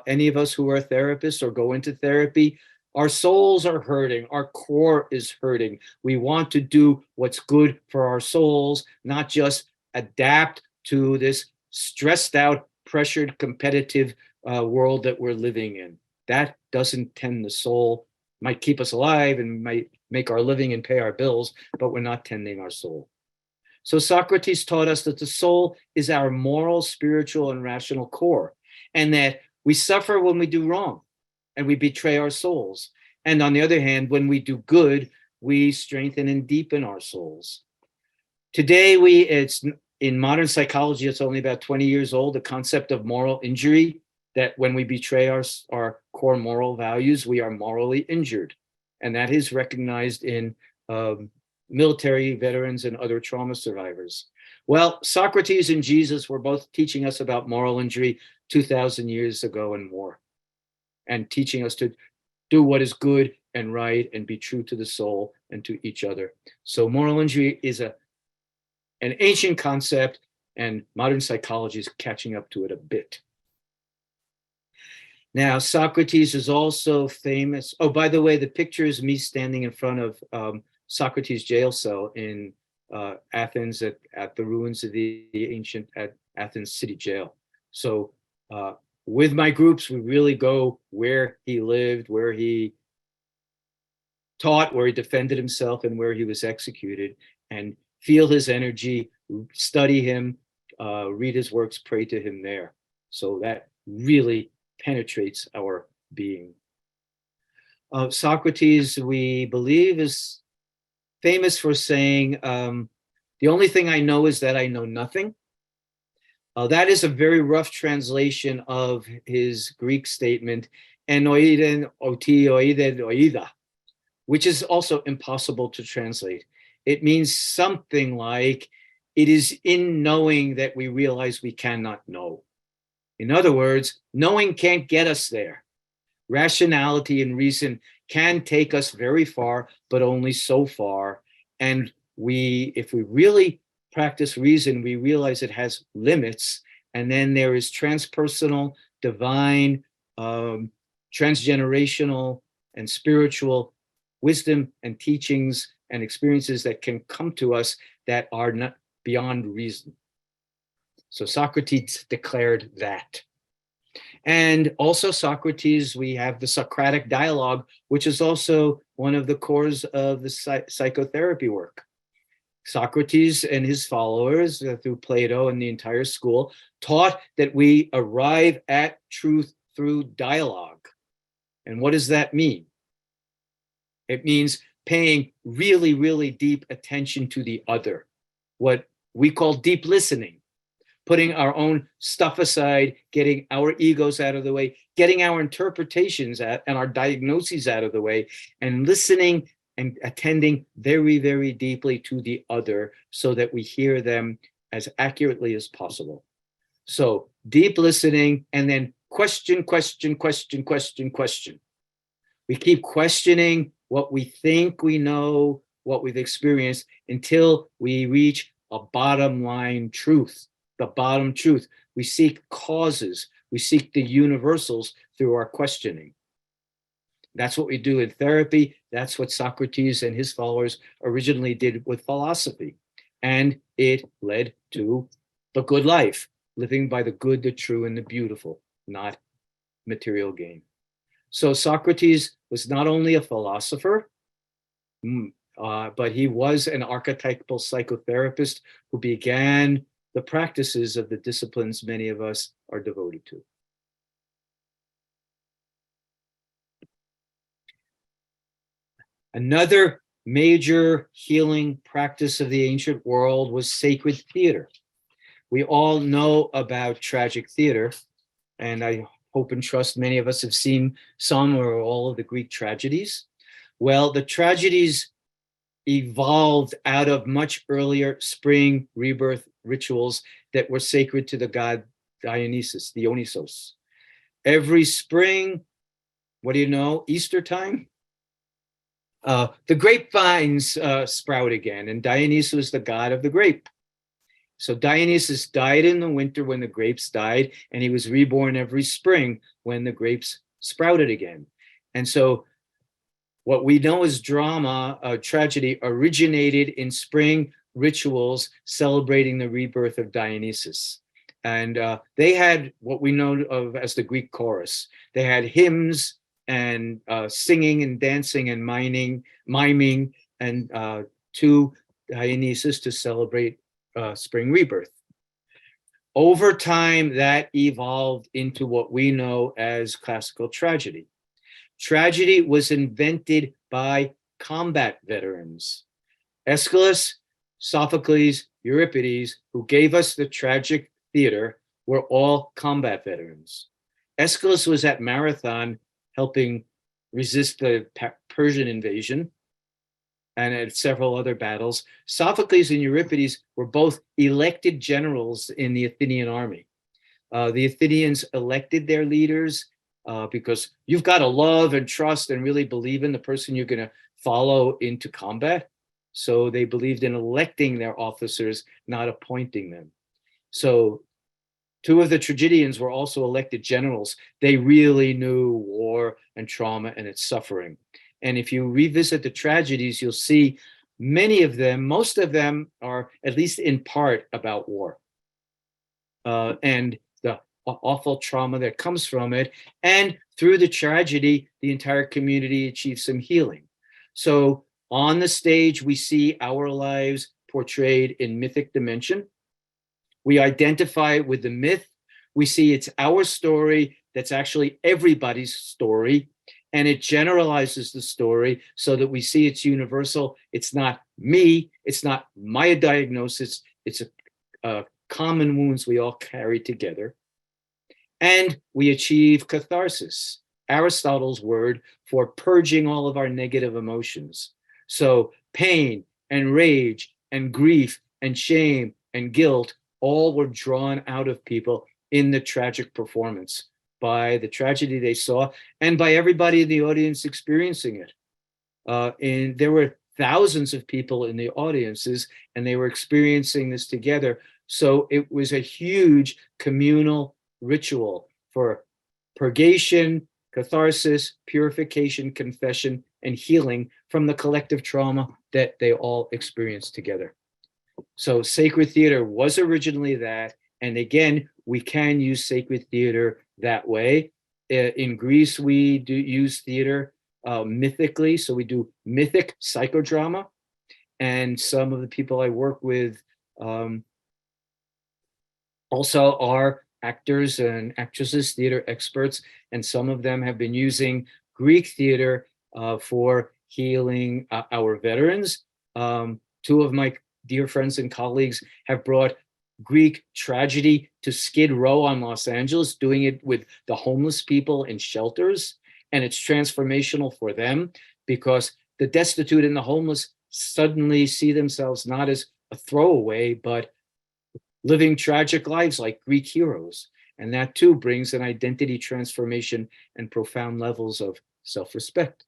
Any of us who are therapists or go into therapy, our souls are hurting. Our core is hurting. We want to do what's good for our souls, not just adapt to this stressed out, pressured, competitive world that we're living in. That doesn't tend the soul. Might keep us alive and might make our living and pay our bills, but we're not tending our soul. So Socrates taught us that the soul is our moral, spiritual, and rational core, and that we suffer when we do wrong and we betray our souls. And on the other hand, when we do good, we strengthen and deepen our souls. Today, it's in modern psychology, it's only about 20 years old, the concept of moral injury, that when we betray our core moral values, we are morally injured. And that is recognized in military veterans and other trauma survivors. Well, Socrates and Jesus were both teaching us about moral injury 2,000 years ago and more, and teaching us to do what is good and right and be true to the soul and to each other. So moral injury is an ancient concept, and modern psychology is catching up to it a bit. Now, Socrates is also famous. Oh, by the way, the picture is me standing in front of Socrates' jail cell in Athens at the ruins of the ancient Athens city jail. So with my groups, we really go where he lived, where he taught, where he defended himself, and where he was executed, and feel his energy, study him, read his works, pray to him there. So that really penetrates our being. Socrates, we believe, is famous for saying, the only thing I know is that I know nothing. That is a very rough translation of his Greek statement, enoiden oti oiden oida, which is also impossible to translate. It means something like, it is in knowing that we realize we cannot know. In other words, knowing can't get us there. Rationality and reason can take us very far, but only so far. And if we really practice reason, we realize it has limits. And then there is transpersonal, divine, transgenerational, and spiritual wisdom and teachings and experiences that can come to us that are not beyond reason. So Socrates declared that. And also Socrates, we have the Socratic dialogue, which is also one of the cores of the psychotherapy work. Socrates and his followers, through Plato and the entire school, taught that we arrive at truth through dialogue. And what does that mean? It means paying really, really deep attention to the other, what we call deep listening, putting our own stuff aside, getting our egos out of the way, getting our interpretations and our diagnoses out of the way, and listening and attending very, very deeply to the other so that we hear them as accurately as possible. So deep listening, and then question, question, question, question, question. We keep questioning what we think we know, what we've experienced, until we reach a bottom line truth, the bottom truth. We seek causes, we seek the universals through our questioning. That's what we do in therapy. That's what Socrates and his followers originally did with philosophy. And it led to the good life, living by the good, the true, and the beautiful, not material gain. So Socrates was not only a philosopher, but he was an archetypal psychotherapist who began the practices of the disciplines many of us are devoted to. Another major healing practice of the ancient world was sacred theater. We all know about tragic theater, and I hope and trust many of us have seen some or all of the Greek tragedies. Well, the tragedies evolved out of much earlier spring rebirth rituals that were sacred to the god Dionysos. Every spring, what do you know, Easter time? The grapevines sprout again, and Dionysus was the god of the grape. So Dionysus died in the winter when the grapes died, and he was reborn every spring when the grapes sprouted again. And so what we know as drama, tragedy, originated in spring rituals celebrating the rebirth of Dionysus. And they had what we know of as the Greek chorus. They had hymns and singing and dancing and miming and to Dionysus to celebrate spring rebirth. Over time, that evolved into what we know as classical tragedy. Tragedy was invented by combat veterans. Aeschylus, Sophocles, Euripides, who gave us the tragic theater, were all combat veterans. Aeschylus was at Marathon helping resist the Persian invasion and at several other battles. Sophocles and Euripides were both elected generals in the Athenian army. The Athenians elected their leaders because you've got to love and trust and really believe in the person you're going to follow into combat. So they believed in electing their officers, not appointing them. So two of the tragedians were also elected generals. They really knew war and trauma and its suffering. And if you revisit the tragedies, you'll see many of them, most of them are at least in part about war and the awful trauma that comes from it. And through the tragedy, the entire community achieves some healing. So on the stage, we see our lives portrayed in mythic dimension. We identify with the myth. We see it's our story that's actually everybody's story. And it generalizes the story so that we see it's universal. It's not me. It's not my diagnosis. It's a common wounds we all carry together. And we achieve catharsis, Aristotle's word for purging all of our negative emotions. So pain and rage and grief and shame and guilt all were drawn out of people in the tragic performance by the tragedy they saw and by everybody in the audience experiencing it. And there were thousands of people in the audiences, and they were experiencing this together. So it was a huge communal ritual for purgation, catharsis, purification, confession, and healing from the collective trauma that they all experienced together. So sacred theater was originally that. And again, we can use sacred theater that way. In Greece, we do use theater mythically. So we do mythic psychodrama. And some of the people I work with also are actors and actresses, theater experts, and some of them have been using Greek theater for healing our veterans. Two of my dear friends and colleagues have brought Greek tragedy to Skid Row on Los Angeles, doing it with the homeless people in shelters. And it's transformational for them because the destitute and the homeless suddenly see themselves not as a throwaway, but living tragic lives like Greek heroes. And that too brings an identity transformation and profound levels of self-respect.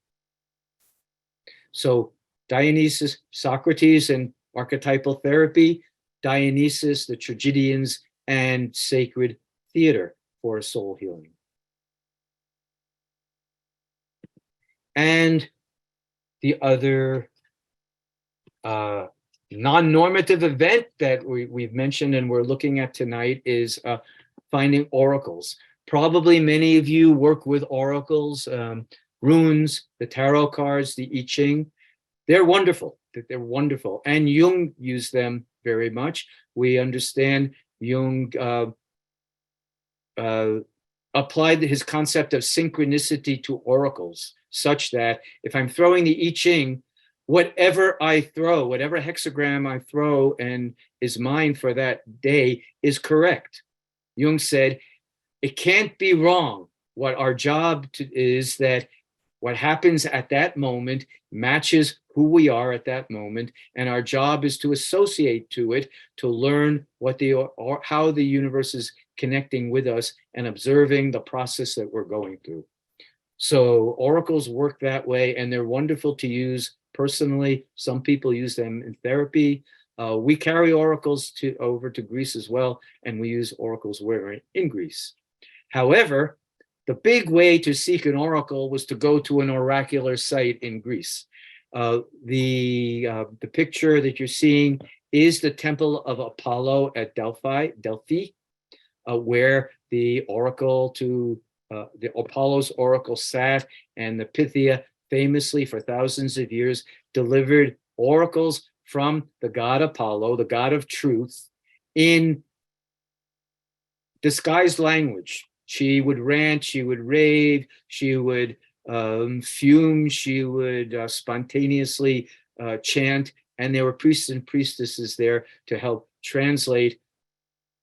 So Dionysius, Socrates, and archetypal therapy, Dionysius, the tragedians, and sacred theater for soul healing. And the other non-normative event that we've mentioned and we're looking at tonight is finding oracles. Probably many of you work with oracles, runes, the tarot cards, the I Ching. They're wonderful. They're wonderful. And Jung used them very much. We understand Jung applied his concept of synchronicity to oracles, such that if I'm throwing the I Ching, whatever I throw, whatever hexagram I throw and is mine for that day is correct. Jung said, it can't be wrong. What our job is that what happens at that moment matches who we are at that moment, and our job is to associate to it, to learn what or how the universe is connecting with us and observing the process that we're going through. So oracles work that way, and they're wonderful to use personally. Some people use them in therapy. We carry oracles over to Greece as well, and we use oracles where in Greece. However, the big way to seek an oracle was to go to an oracular site in Greece. The picture that you're seeing is the temple of Apollo at Delphi, where the oracle the Apollo's oracle sat, and the Pythia famously for thousands of years delivered oracles from the god Apollo, the god of truth, in disguised language. She would rant, she would rave, she would fume, she would spontaneously chant, and there were priests and priestesses there to help translate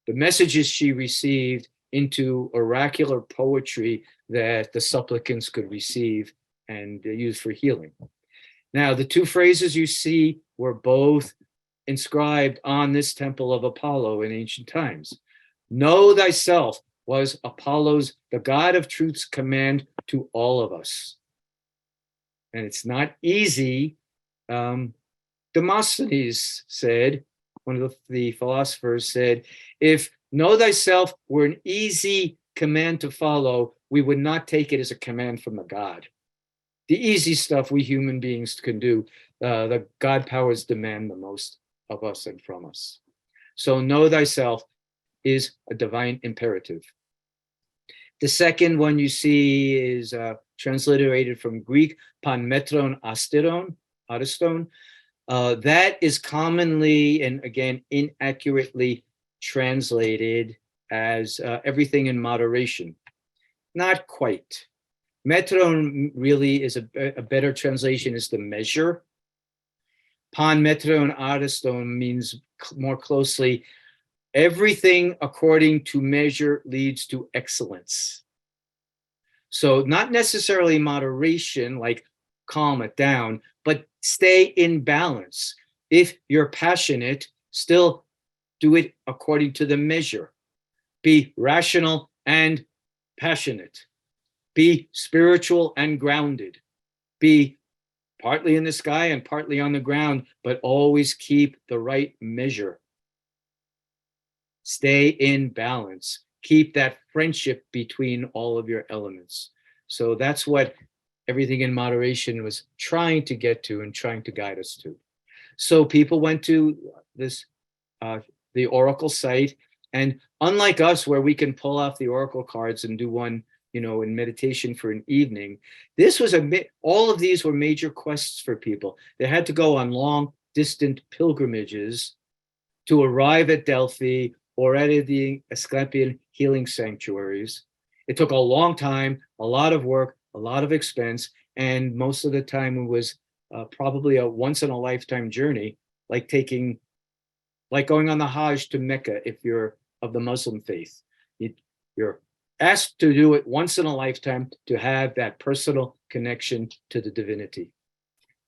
the messages she received into oracular poetry that the supplicants could receive and use for healing. Now, the two phrases you see were both inscribed on this temple of Apollo in ancient times. Know thyself was Apollo's, the god of truth's command to all of us. And it's not easy. Demosthenes said, one of the philosophers said, if know thyself were an easy command to follow, we would not take it as a command from the God. The easy stuff we human beings can do, the God powers demand the most of us and from us. So know thyself is a divine imperative. The second one you see is transliterated from Greek, pan metron ariston. That is commonly, and again, inaccurately translated as everything in moderation. Not quite. Metron really is a better translation, is the measure. Pan metron ariston means more closely, everything according to measure leads to excellence. So not necessarily moderation, like calm it down, but stay in balance. If you're passionate, still do it according to the measure. Be rational and passionate. Be spiritual and grounded. Be partly in the sky and partly on the ground, but always keep the right measure. Stay in balance. Keep that friendship between all of your elements. So that's what everything in moderation was trying to get to and trying to guide us to. So people went to this, the Oracle site, and unlike us, where we can pull off the Oracle cards and do one, in meditation for an evening, this was all of these were major quests for people. They had to go on long, distant pilgrimages to arrive at Delphi or at the Asklepian healing sanctuaries. It took a long time, a lot of work, a lot of expense, and most of the time it was probably a once-in-a-lifetime journey, like going on the Hajj to Mecca if you're of the Muslim faith. You're asked to do it once in a lifetime to have that personal connection to the divinity.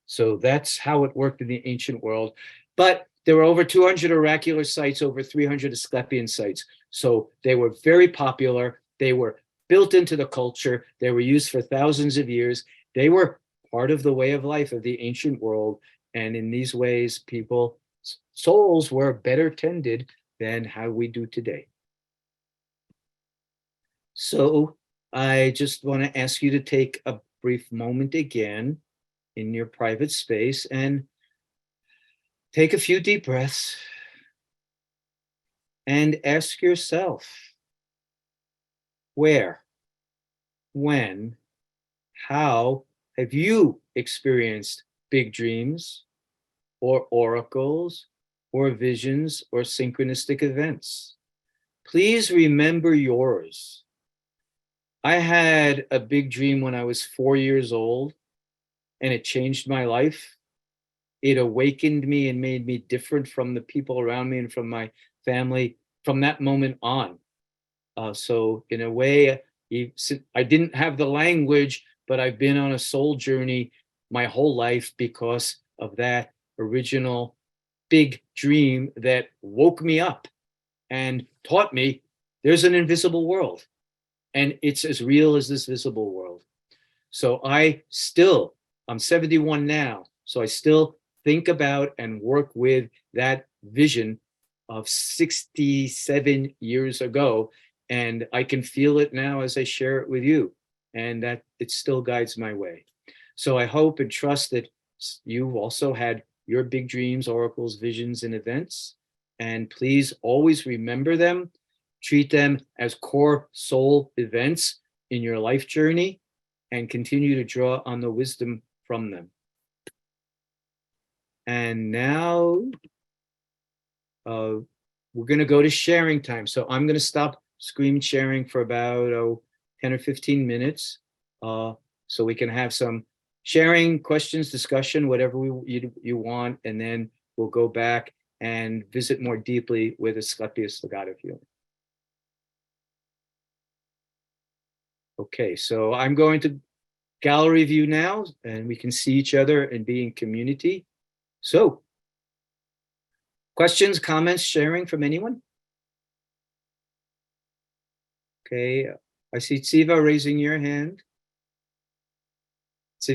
So that's how it worked in the ancient world. But there were over 200 oracular sites, over 300 Asklepian sites. So they were very popular. They were built into the culture. They were used for thousands of years. They were part of the way of life of the ancient world. And in these ways, souls were better tended than how we do today. So I just want to ask you to take a brief moment again in your private space and take a few deep breaths and ask yourself, where, when, how have you experienced big dreams or oracles or visions or synchronistic events? Please remember yours. I had a big dream when I was 4 years old, and it changed my life. It awakened me and made me different from the people around me and from my family from that moment on. So in a way, I didn't have the language, but I've been on a soul journey my whole life because of that original big dream that woke me up and taught me there's an invisible world, and it's as real as this visible world. So I'm 71 now, so I still think about and work with that vision of 67 years ago, and I can feel it now as I share it with you, and that it still guides my way. So I hope and trust that you've also had your big dreams, oracles, visions, and events, and please always remember them. Treat them as core soul events in your life journey and continue to draw on the wisdom from them. And now we're going to go to sharing time. So I'm going to stop screen sharing for about 10 or 15 minutes so we can have some sharing, questions, discussion, whatever you want. And then we'll go back and visit more deeply with Asklepios, the god of healing. Okay, so I'm going to gallery view now, and we can see each other and be in community. So, questions, comments, sharing from anyone? Okay, I see Tsiva raising your hand. Hi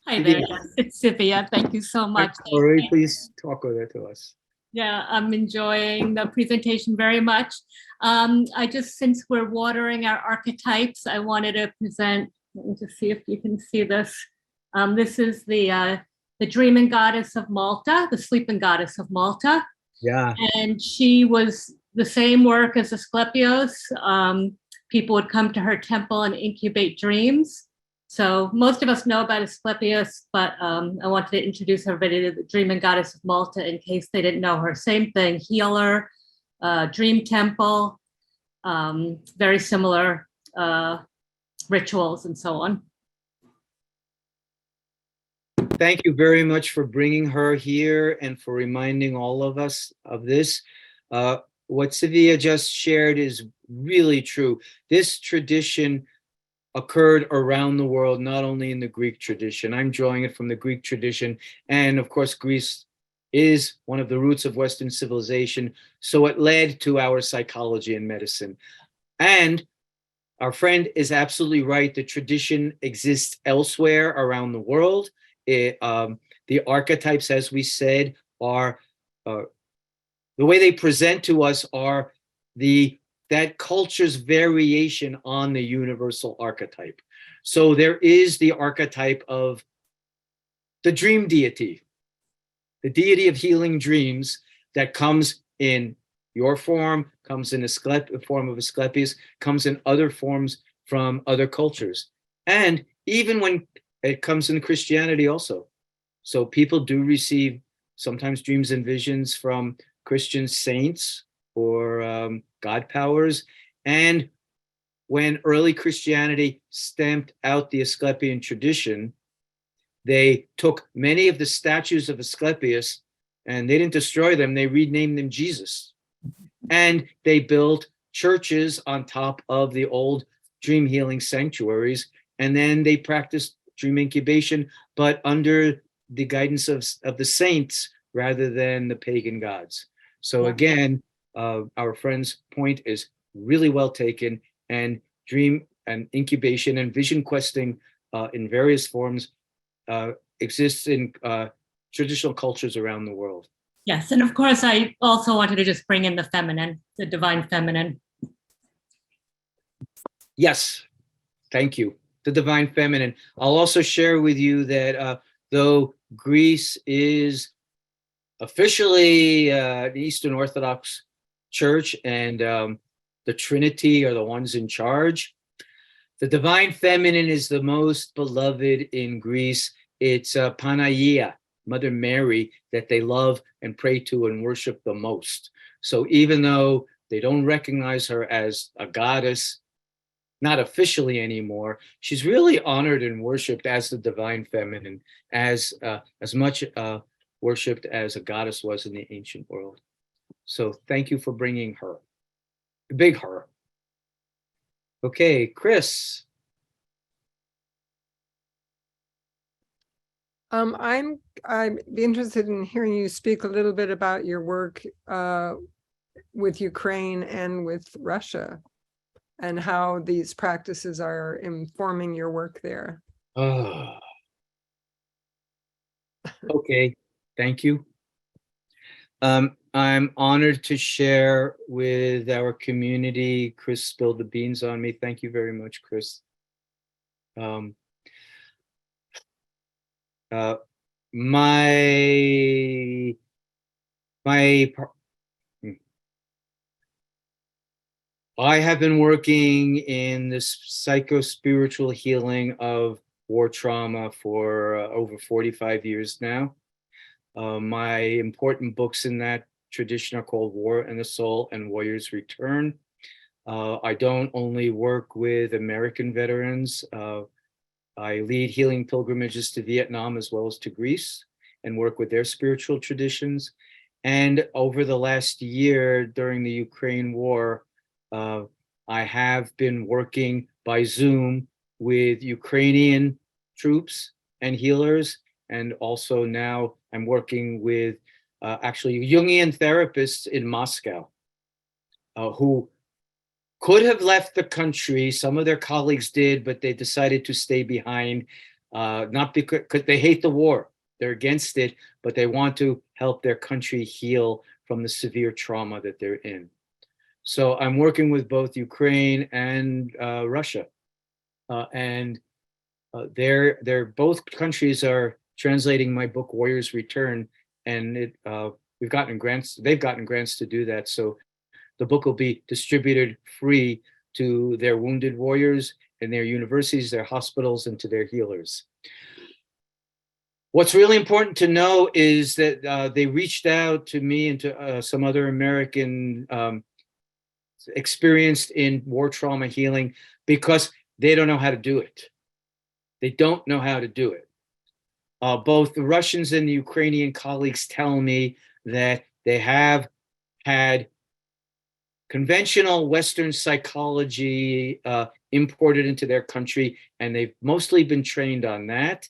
there, yes, it's Sylvia. Thank you so much. Corey, please talk over to us. Yeah, I'm enjoying the presentation very much. Since we're watering our archetypes, I wanted to present, let me just see if you can see this. This is the dreaming goddess of Malta, the sleeping goddess of Malta. Yeah. And she was the same work as Asklepios. People would come to her temple and incubate dreams. So most of us know about Asklepios, but I wanted to introduce everybody to the dreaming goddess of Malta in case they didn't know her. Same thing, healer, dream temple, very similar rituals and so on. Thank you very much for bringing her here and for reminding all of us of this. What Sylvia just shared is really true. This tradition occurred around the world, not only in the Greek tradition. I'm drawing it from the Greek tradition. And of course, Greece is one of the roots of Western civilization. So it led to our psychology and medicine. And our friend is absolutely right. The tradition exists elsewhere around the world. The archetypes, as we said, are the way they present to us are that culture's variation on the universal archetype. So there is the archetype of the dream deity, the deity of healing dreams that comes in your form, comes in a form of Asklepios, comes in other forms from other cultures. And even when it comes in Christianity also. So people do receive sometimes dreams and visions from Christian saints or God powers. And when early Christianity stamped out the Asclepian tradition, they took many of the statues of Asklepios and they didn't destroy them, they renamed them Jesus. And they built churches on top of the old dream healing sanctuaries. And then they practiced dream incubation, but under the guidance of the saints rather than the pagan gods. So again, our friend's point is really well taken, and dream and incubation and vision questing in various forms exists in traditional cultures around the world. Yes, and of course, I also wanted to just bring in the feminine, the divine feminine. Yes, thank you. The divine feminine. I'll also share with you that though Greece is officially the Eastern Orthodox Church and the Trinity are the ones in charge, the divine feminine is the most beloved in Greece. It's Panagia, Mother Mary, that they love and pray to and worship the most. So even though they don't recognize her as a goddess, not officially anymore, she's really honored and worshipped as the divine feminine, as much worshipped as a goddess was in the ancient world. So thank you for bringing her, big her. Okay, Chris. I'd be interested in hearing you speak a little bit about your work with Ukraine and with Russia, and how these practices are informing your work there. Okay, thank you. I'm honored to share with our community. Chris spilled the beans on me. Thank you very much, Chris. I have been working in this psycho-spiritual healing of war trauma for over 45 years now. My important books in that tradition are called War and the Soul and Warrior's Return. I don't only work with American veterans. I lead healing pilgrimages to Vietnam as well as to Greece and work with their spiritual traditions. And over the last year during the Ukraine war, I have been working by Zoom with Ukrainian troops and healers. And also now I'm working with actually Jungian therapists in Moscow who could have left the country. Some of their colleagues did, but they decided to stay behind, not because they hate the war. They're against it, but they want to help their country heal from the severe trauma that they're in. So I'm working with both Ukraine and Russia. And they're both countries are translating my book, Warrior's Return. And we've gotten grants, they've gotten grants to do that. So the book will be distributed free to their wounded warriors and their universities, their hospitals, and to their healers. What's really important to know is that they reached out to me and to some other American experienced in war trauma healing because they don't know how to do it. They don't know how to do it. Both the Russians and the Ukrainian colleagues tell me that they have had conventional Western psychology imported into their country, and they've mostly been trained on that.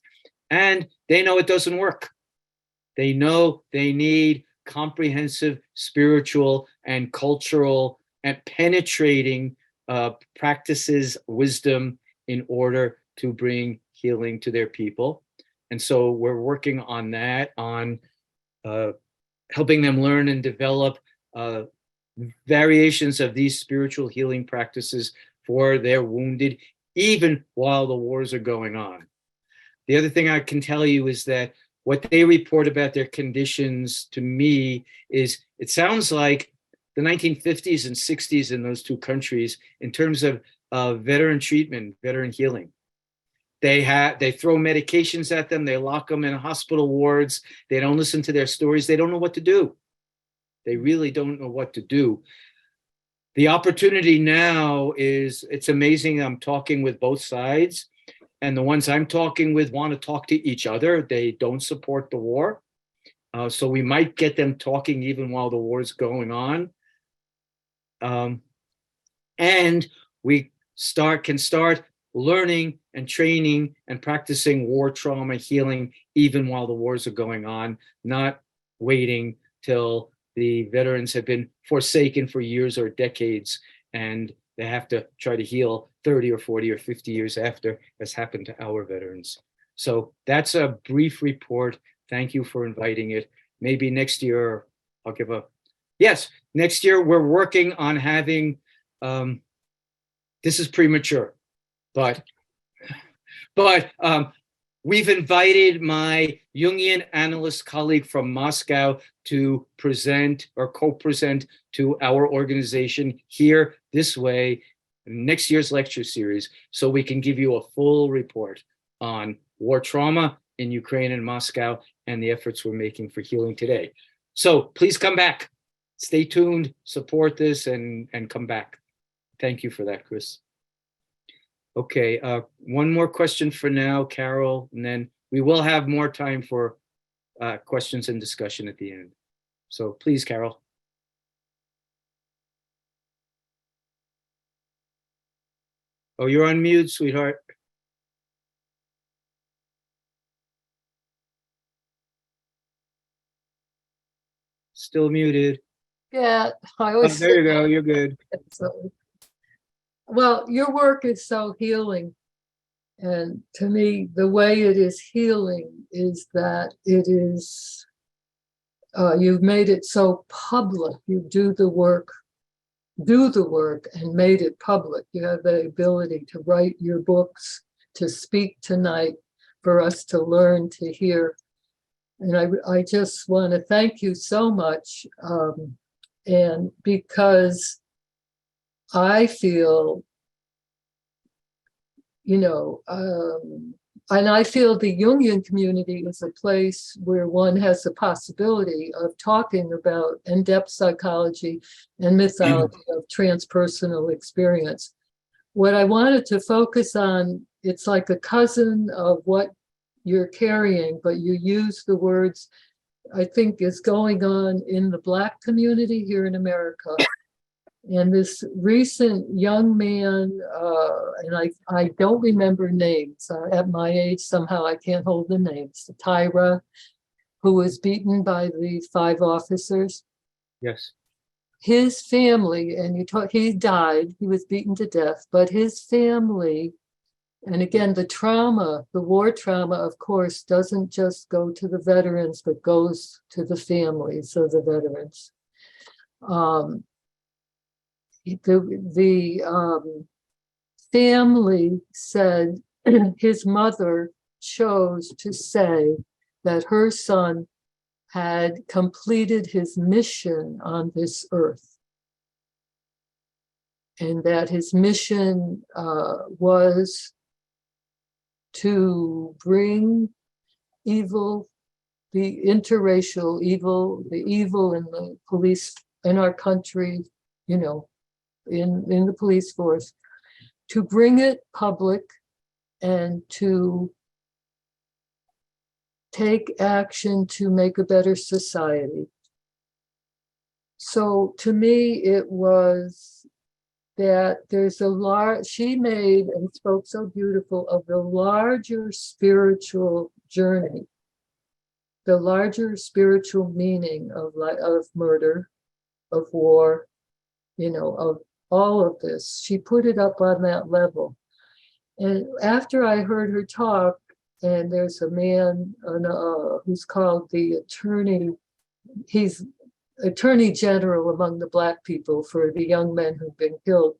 And they know it doesn't work. They know they need comprehensive spiritual and cultural and penetrating practices wisdom in order to bring healing to their people. And so we're working on that, on helping them learn and develop variations of these spiritual healing practices for their wounded, even while the wars are going on. The other thing I can tell you is that what they report about their conditions to me is, it sounds like the 1950s and 60s in those two countries in terms of veteran treatment, veteran healing. They throw medications at them, they lock them in hospital wards, they don't listen to their stories, they don't know what to do. They really don't know what to do. The opportunity now is, it's amazing. I'm talking with both sides, and the ones I'm talking with want to talk to each other. They don't support the war. So we might get them talking even while the war is going on. And we can start learning and training and practicing war trauma healing even while the wars are going on, not waiting till the veterans have been forsaken for years or decades and they have to try to heal 30 or 40 or 50 years after, as happened to our veterans. So that's a brief report. Thank you for inviting it. Maybe next year I'll give a, yes, next year we're working on having, this is premature, but we've invited my Jungian analyst colleague from Moscow to present or co-present to our organization here this way next year's lecture series, so we can give you a full report on war trauma in Ukraine and Moscow and the efforts we're making for healing today. So please come back, stay tuned, support this, and come back. Thank you for that, Chris. Okay, one more question for now, Carol, and then we will have more time for questions and discussion at the end. So please, Carol. Oh, you're on mute, sweetheart. Still muted. Yeah, I Oh, always. there you go, you're good. So, well, your work is so healing. And to me, the way it is healing is that it is, you've made it so public. You do the work and made it public. You have the ability to write your books, to speak tonight, for us to learn, to hear. And I just want to thank you so much. And because I feel, and I feel the Jungian community is a place where one has the possibility of talking about in-depth psychology and mythology of transpersonal experience. What I wanted to focus on, it's like a cousin of what you're carrying, but you use the words, I think, is going on in the Black community here in America. And this recent young man, and I don't remember names. At my age, somehow I can't hold the names. Tyra, who was beaten by the 5 officers. Yes. His family, and he died, he was beaten to death, but his family, and again, the trauma, the war trauma, of course, doesn't just go to the veterans, but goes to the families of the veterans. The family said his mother chose to say that her son had completed his mission on this earth, and that his mission was to bring evil, the interracial evil, the evil in the police in our country, in the police force, to bring it public and to take action to make a better society. So to me, it was that there's she made and spoke so beautiful of the larger spiritual journey, the larger spiritual meaning of murder, of war, of all of this. She put it up on that level. And after I heard her talk, and there's a man who's called the attorney, he's attorney general among the Black people for the young men who've been killed.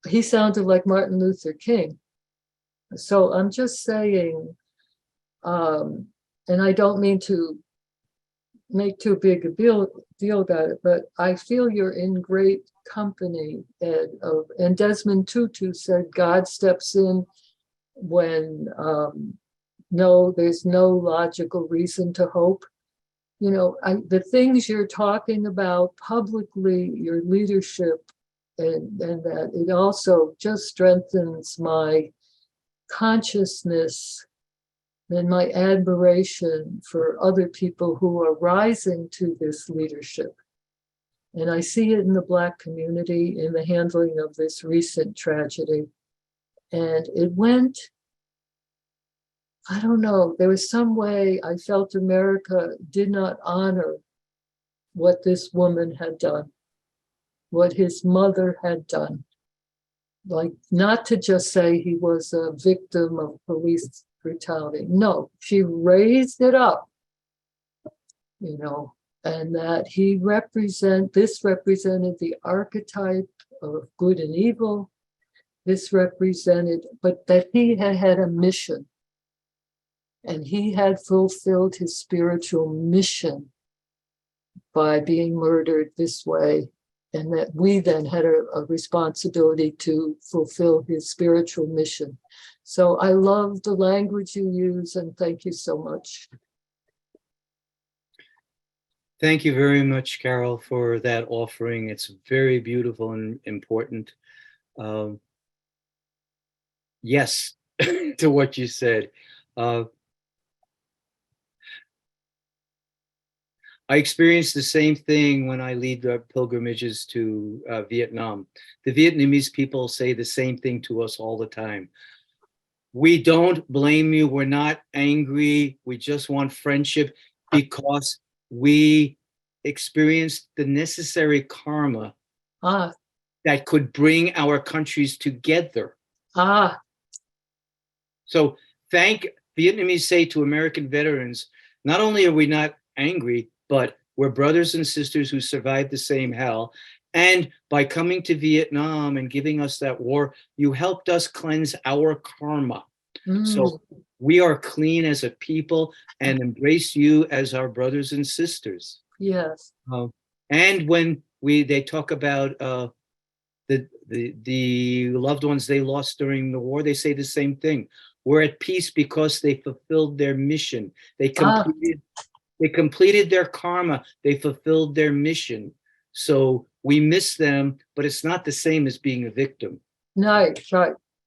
He sounded like Martin Luther King. So I'm just saying, and I don't mean to make too big a deal about it, but I feel you're in great company, Ed. And Desmond Tutu said God steps in when there's no logical reason to hope. You know, the things you're talking about publicly, your leadership, and that it also just strengthens my consciousness and my admiration for other people who are rising to this leadership. And I see it in the Black community in the handling of this recent tragedy. And it went, I don't know, there was some way I felt America did not honor what this woman had done, what his mother had done. Like, not to just say he was a victim of police brutality. No, she raised it up, you know, and that this represented the archetype of good and evil. This represented, but that he had a mission. And he had fulfilled his spiritual mission by being murdered this way. And that we then had a responsibility to fulfill his spiritual mission. So I love the language you use, and thank you so much. Thank you very much, Carol, for that offering. It's very beautiful and important. Yes, to what you said. I experienced the same thing when I lead pilgrimages to Vietnam. The Vietnamese people say the same thing to us all the time. We don't blame you. We're not angry. We just want friendship because we experienced the necessary karma that could bring our countries together. So Vietnamese say to American veterans, not only are we not angry, but we're brothers and sisters who survived the same hell. And by coming to Vietnam and giving us that war, you helped us cleanse our karma. So we are clean as a people and embrace you as our brothers and sisters. Yes. And when they talk about the loved ones they lost during the war, they say the same thing. We're at peace because they fulfilled their mission. They completed their karma. They fulfilled their mission. So we miss them, but it's not the same as being a victim. Right.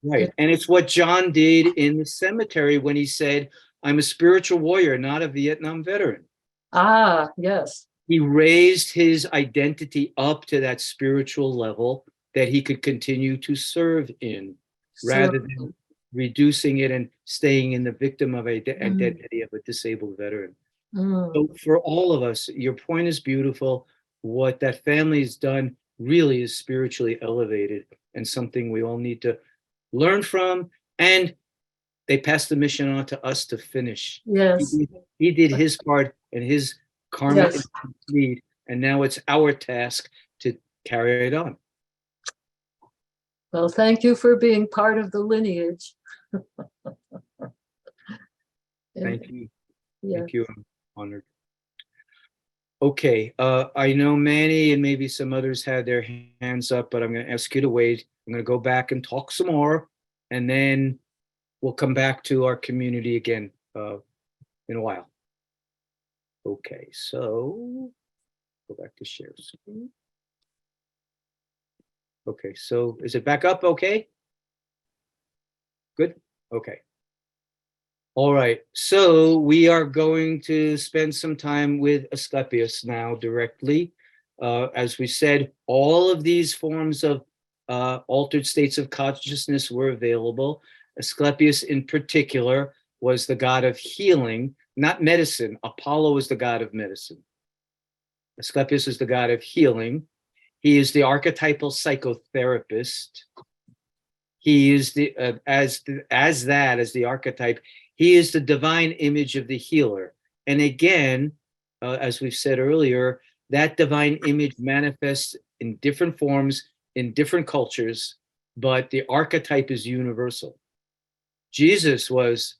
Right. And it's what John did in the cemetery when he said, I'm a spiritual warrior, not a Vietnam veteran. Yes. He raised his identity up to that spiritual level that he could continue to serve in, rather than reducing it and staying in the victim of identity of a disabled veteran. So for all of us, your point is beautiful. What that family has done really is spiritually elevated and something we all need to learn from. And they passed the mission on to us to finish. Yes. He did his part and his karma is complete. And now it's our task to carry it on. Well, thank you for being part of the lineage. Thank you. Yeah. Thank you. I'm honored. Okay. I know Manny and maybe some others had their hands up, but I'm going to ask you to wait. I'm going to go back and talk some more, and then we'll come back to our community again in a while. Okay. So go back to share screen. Okay, so is it back up okay? Good, okay. All right, so we are going to spend some time with Asklepios now directly. As we said, all of these forms of altered states of consciousness were available. Asklepios in particular was the god of healing, not medicine. Apollo is the god of medicine. Asklepios is the god of healing. He is the archetypal psychotherapist. He is the as the archetype. He is the divine image of the healer. And again, as we've said earlier, that divine image manifests in different forms in different cultures, but the archetype is universal. Jesus was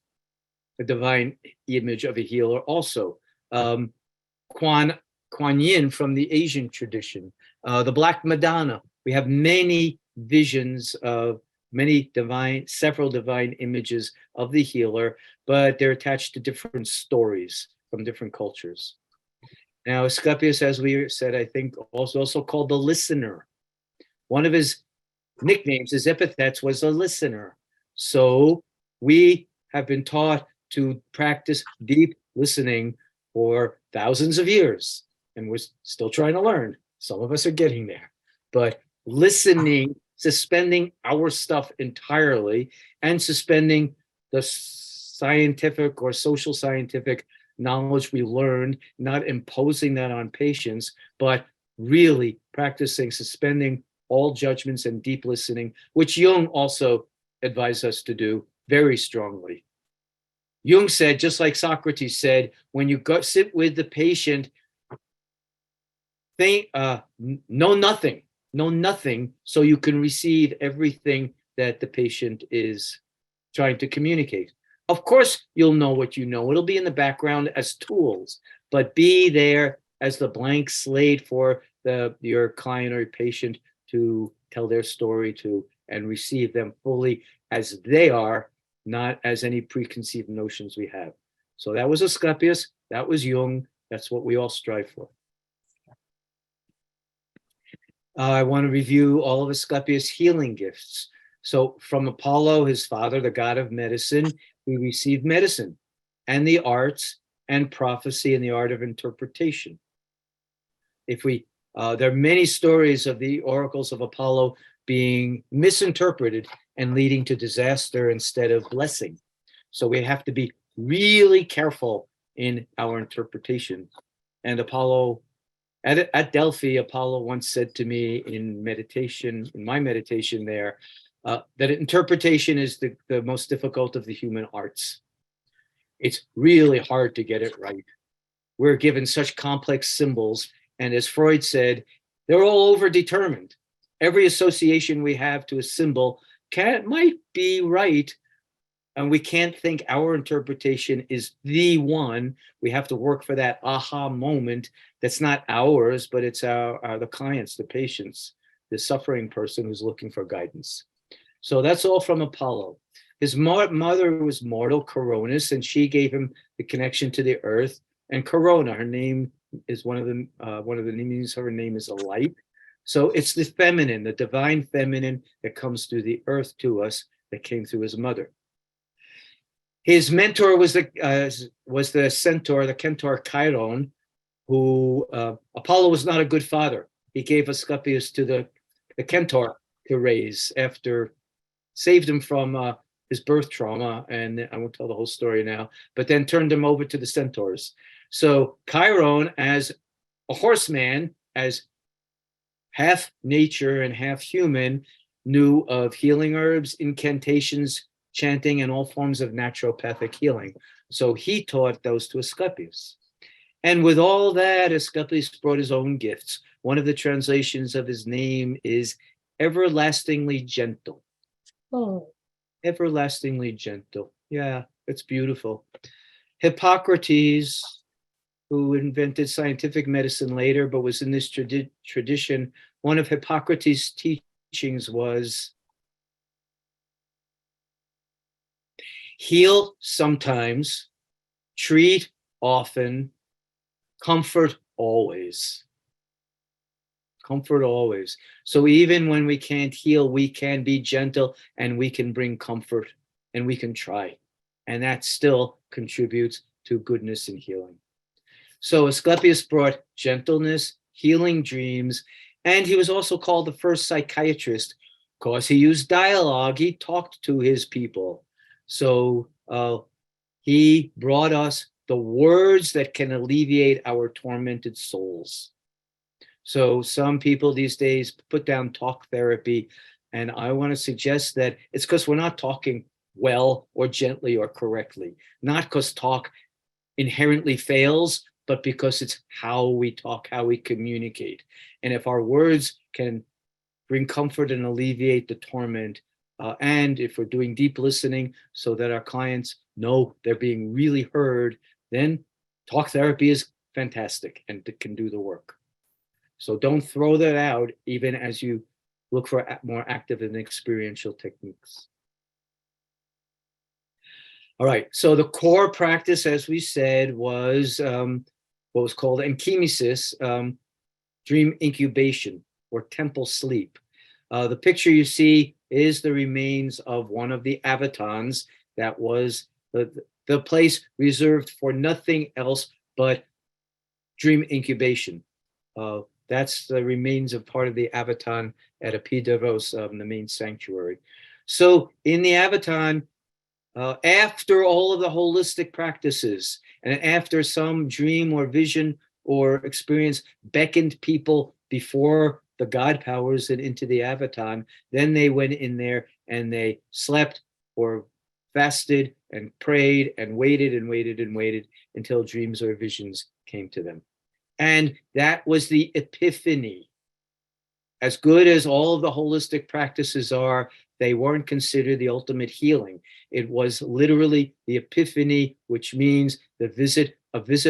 a divine image of a healer also. Kuan Yin from the Asian tradition, the Black Madonna. We have many visions of several divine images of the healer, but they're attached to different stories from different cultures. Now, Asklepios, as we said, I think also called the listener. One of his nicknames, his epithets, was a listener. So we have been taught to practice deep listening for thousands of years, and we're still trying to learn. Some of us are getting there, but listening, suspending our stuff entirely and suspending the scientific or social scientific knowledge we learned, not imposing that on patients, but really practicing suspending all judgments and deep listening, which Jung also advised us to do very strongly. Jung said, just like Socrates said, when you go sit with the patient, know nothing, so you can receive everything that the patient is trying to communicate. Of course, you'll know what you know. It'll be in the background as tools, but be there as the blank slate for your client or your patient to tell their story to and receive them fully as they are, not as any preconceived notions we have. So that was Asklepios, that was Jung, that's what we all strive for. I want to review all of Asklepios' healing gifts. So from Apollo, his father, the god of medicine, we received medicine and the arts and prophecy and the art of interpretation. There are many stories of the oracles of Apollo being misinterpreted and leading to disaster instead of blessing. So we have to be really careful in our interpretation. And Apollo, at Delphi, Apollo once said to me in my meditation there, that interpretation is the most difficult of the human arts. It's really hard to get it right. We're given such complex symbols, and as Freud said, they're all overdetermined. Every association we have to a symbol might be right, and we can't think our interpretation is the one. We have to work for that aha moment that's not ours, but it's the client's, the patient's, the suffering person who's looking for guidance. So that's all from Apollo. His mother was mortal, Coronis, and she gave him the connection to the earth. And Corona, her name is one of the meanings of her name is a light. So it's the feminine, the divine feminine that comes through the earth to us that came through his mother. His mentor was the centaur, the Centaur Chiron, who Apollo was not a good father. He gave Asklepios to the Centaur to raise after saved him from his birth trauma, and I won't tell the whole story now, but then turned him over to the centaurs. So Chiron, as a horseman, as half nature and half human, knew of healing herbs, incantations, chanting, and all forms of naturopathic healing. So he taught those to Asklepios. And with all that, Asklepios brought his own gifts. One of the translations of his name is everlastingly gentle. Oh, Everlastingly gentle. Yeah, it's beautiful. Hippocrates, who invented scientific medicine later, but was in this tradition, one of Hippocrates' teachings was heal sometimes, treat often, comfort always. Comfort always. So even when we can't heal, we can be gentle and we can bring comfort and we can try. And that still contributes to goodness and healing. So Asklepios brought gentleness, healing dreams, and he was also called the first psychiatrist because he used dialogue. He talked to his people. So he brought us the words that can alleviate our tormented souls. So some people these days put down talk therapy, and I want to suggest that it's because we're not talking well or gently or correctly, not because talk inherently fails, but because it's how we talk, how we communicate. And if our words can bring comfort and alleviate the torment, and if we're doing deep listening so that our clients know they're being really heard, then talk therapy is fantastic and it can do the work. So don't throw that out even as you look for more active and experiential techniques. All right, so the core practice, as we said, was what was called enchemesis, dream incubation or temple sleep. The picture you see is the remains of one of the avatans that was the place reserved for nothing else but dream incubation. That's the remains of part of the avatan at Epidavros, the main sanctuary. So in the avatan, after all of the holistic practices and after some dream or vision or experience beckoned people before the God powers and into the avatan, then they went in there and they slept or fasted and prayed and waited and waited and waited until dreams or visions came to them. And that was the epiphany. As good as all of the holistic practices are, they weren't considered the ultimate healing. It was literally the epiphany, which means a visit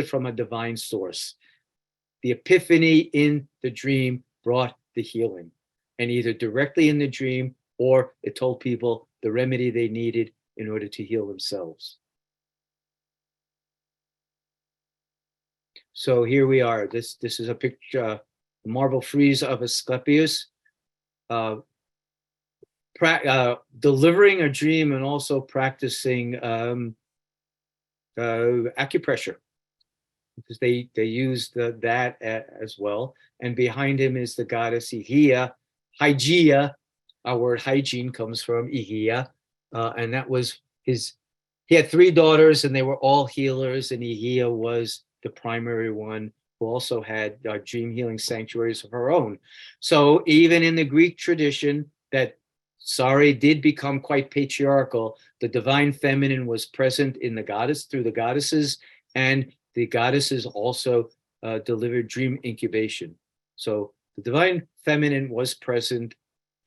from a divine source. The epiphany in the dream brought the healing, and either directly in the dream or it told people the remedy they needed in order to heal themselves. So here we are. This is a picture, marble frieze of Asklepios, delivering a dream and also practicing acupressure, because they used that as well. And behind him is the goddess Igia, Hygeia. Our word hygiene comes from Igia, and that was his. He had 3 daughters, and they were all healers, and Igia was the primary one, who also had dream healing sanctuaries of her own. So even in the Greek tradition, that did become quite patriarchal. The divine feminine was present in the goddess through the goddesses, and the goddesses also delivered dream incubation. So the divine feminine was present,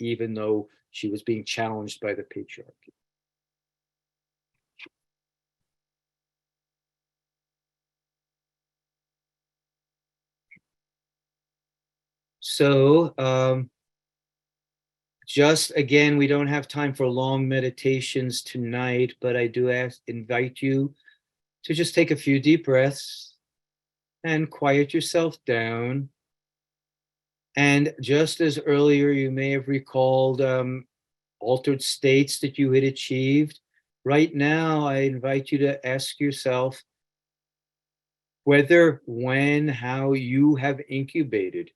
even though she was being challenged by the patriarchy. So just again, we don't have time for long meditations tonight, but I do invite you to just take a few deep breaths and quiet yourself down. And just as earlier you may have recalled altered states that you had achieved, right now I invite you to ask yourself whether, when, how you have incubated.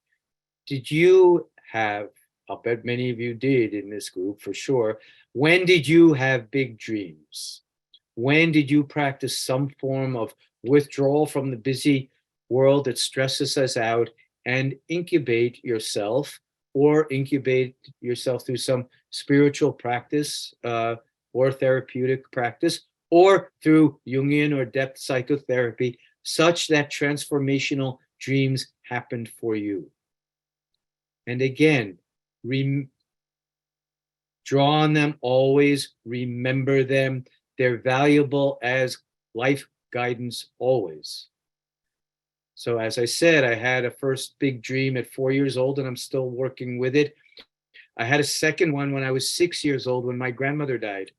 Did you have, I'll bet many of you did in this group for sure, when did you have big dreams? When did you practice some form of withdrawal from the busy world that stresses us out and incubate yourself, or incubate yourself through some spiritual practice or therapeutic practice, or through Jungian or depth psychotherapy, such that transformational dreams happened for you? And again, draw on them always, remember them. They're valuable as life guidance always. So as I said, I had a first big dream at 4 years old, and I'm still working with it. I had a second one when I was 6 years old, when my grandmother died.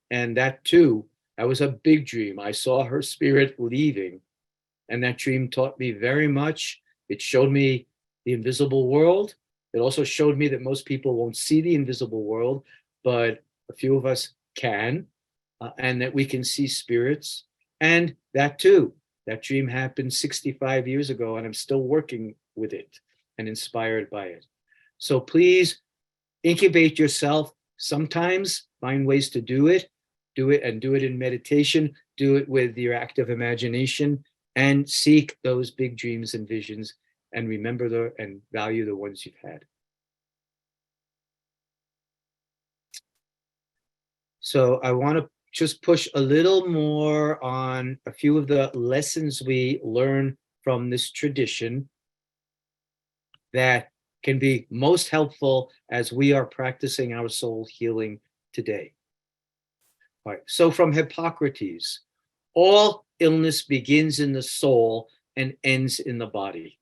And that too, that was a big dream. I saw her spirit leaving. And that dream taught me very much. It showed me the invisible world. It also showed me that most people won't see the invisible world, but a few of us can, and that we can see spirits. And that too, that dream happened 65 years ago, and I'm still working with it and inspired by it. So please incubate yourself. Sometimes find ways to do it in meditation, do it with your active imagination, and seek those big dreams and visions and remember and value the ones you've had. So I want to just push a little more on a few of the lessons we learn from this tradition that can be most helpful as we are practicing our soul healing today. All right, so from Hippocrates, all illness begins in the soul and ends in the body.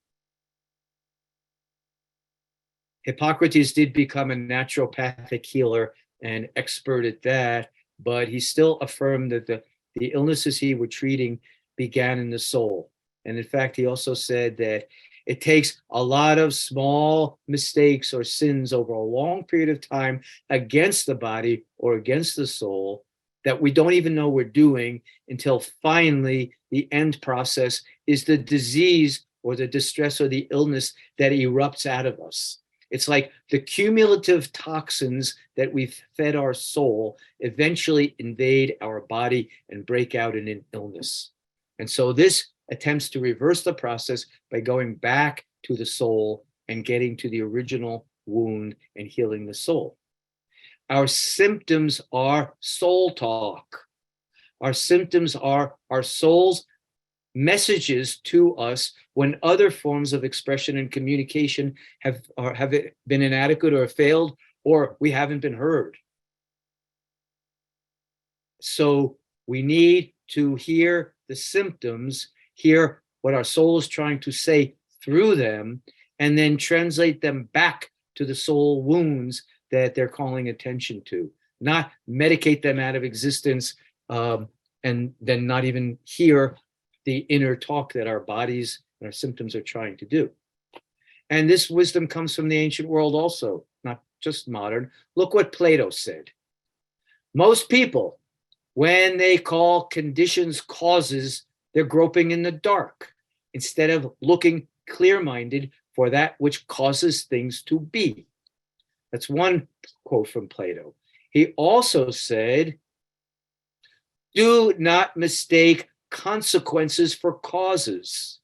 Hippocrates did become a naturopathic healer and expert at that, but he still affirmed that the illnesses he was treating began in the soul. And in fact, he also said that it takes a lot of small mistakes or sins over a long period of time against the body or against the soul that we don't even know we're doing until finally the end process is the disease or the distress or the illness that erupts out of us. It's like the cumulative toxins that we've fed our soul eventually invade our body and break out in an illness. And so this attempts to reverse the process by going back to the soul and getting to the original wound and healing the soul. Our symptoms are soul talk. Our symptoms are our soul's messages to us when other forms of expression and communication have been inadequate or failed, or we haven't been heard. So we need to hear the symptoms, hear what our soul is trying to say through them, and then translate them back to the soul wounds that they're calling attention to, not medicate them out of existence and then not even hear the inner talk that our bodies and our symptoms are trying to do. And this wisdom comes from the ancient world also, not just modern. Look what Plato said. Most people, when they call conditions causes, they're groping in the dark instead of looking clear-minded for that which causes things to be. That's one quote from Plato. He also said, do not mistake consequences for causes.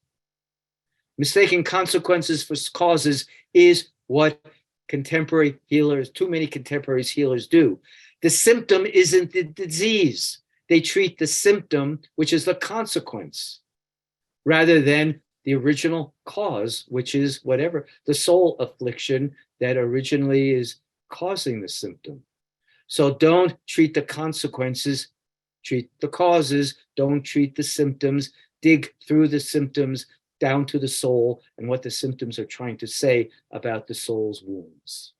Mistaking consequences for causes is what contemporary healers, too many contemporary healers do. The symptom isn't the disease. They treat the symptom, which is the consequence, rather than the original cause, which is whatever, the soul affliction that originally is causing the symptom. So don't treat the consequences, treat the causes, don't treat the symptoms, dig through the symptoms down to the soul and what the symptoms are trying to say about the soul's wounds.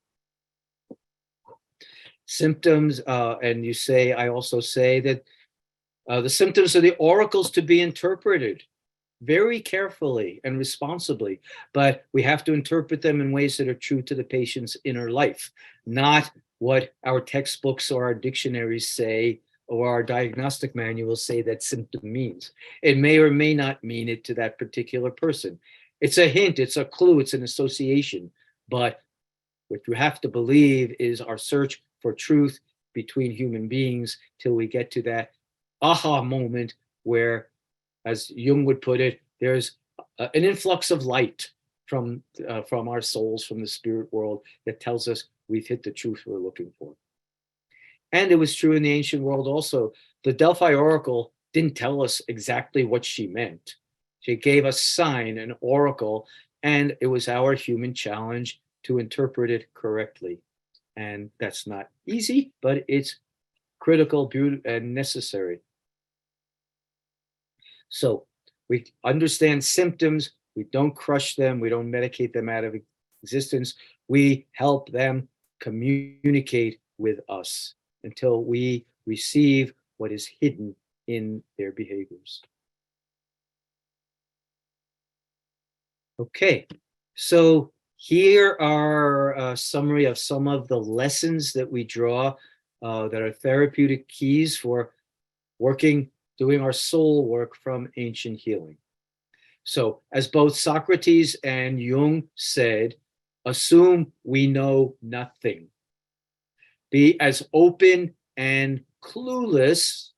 Symptoms, and you say, I also say that the symptoms are the oracles to be interpreted very carefully and responsibly, but we have to interpret them in ways that are true to the patient's inner life, not what our textbooks or our dictionaries say or our diagnostic manuals say that symptom means. It may or may not mean it to that particular person. It's a hint, it's a clue, it's an association, but what you have to believe is our search for truth between human beings till we get to that aha moment where, as Jung would put it, there's an influx of light from our souls, from the spirit world that tells us we've hit the truth we're looking for. And it was true in the ancient world also. The Delphi oracle didn't tell us exactly what she meant. She gave a sign, an oracle, and it was our human challenge to interpret it correctly. And that's not easy, but it's critical, beautiful, and necessary. So we understand symptoms, we don't crush them, we don't medicate them out of existence, we help them communicate with us until we receive what is hidden in their behaviors. Okay, so here are a summary of some of the lessons that we draw that are therapeutic keys for doing our soul work from ancient healing. So, as both Socrates and Jung said, assume we know nothing. Be as open and clueless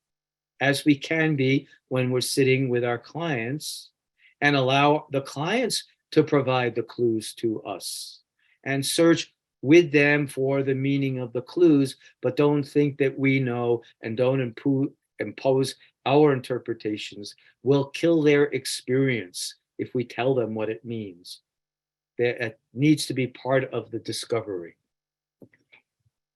as we can be when we're sitting with our clients, and allow the clients to provide the clues to us, and search with them for the meaning of the clues, but don't think that we know and don't impose our interpretations. We'll kill their experience if we tell them what it means. That needs to be part of the discovery.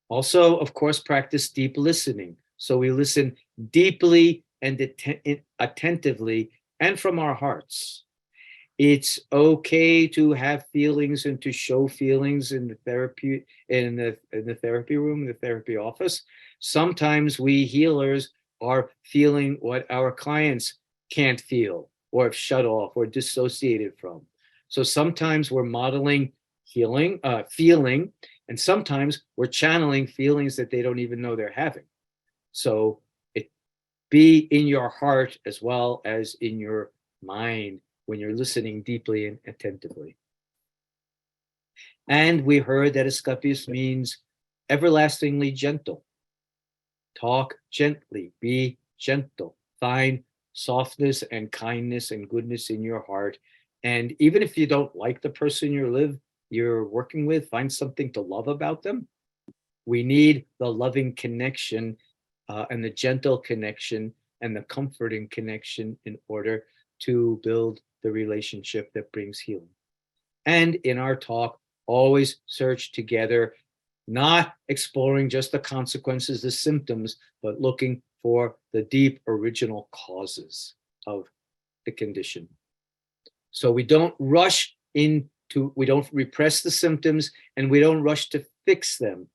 Also, of course, practice deep listening. So we listen deeply and attentively and from our hearts. It's okay to have feelings and to show feelings in the therapy room, in the therapy office. Sometimes we healers are feeling what our clients can't feel or have shut off or dissociated from. So sometimes we're modeling feeling, and sometimes we're channeling feelings that they don't even know they're having. So it be in your heart as well as in your mind when you're listening deeply and attentively. And we heard that Asklepios means everlastingly gentle. Talk gently, be gentle, find softness and kindness and goodness in your heart. And even if you don't like the person you're working with, find something to love about them. We need the loving connection and the gentle connection and the comforting connection in order to build the relationship that brings healing. And in our talk, always search together, not exploring just the consequences, the symptoms, but looking for the deep original causes of the condition. So we don't rush we don't repress the symptoms, and we don't rush to fix them.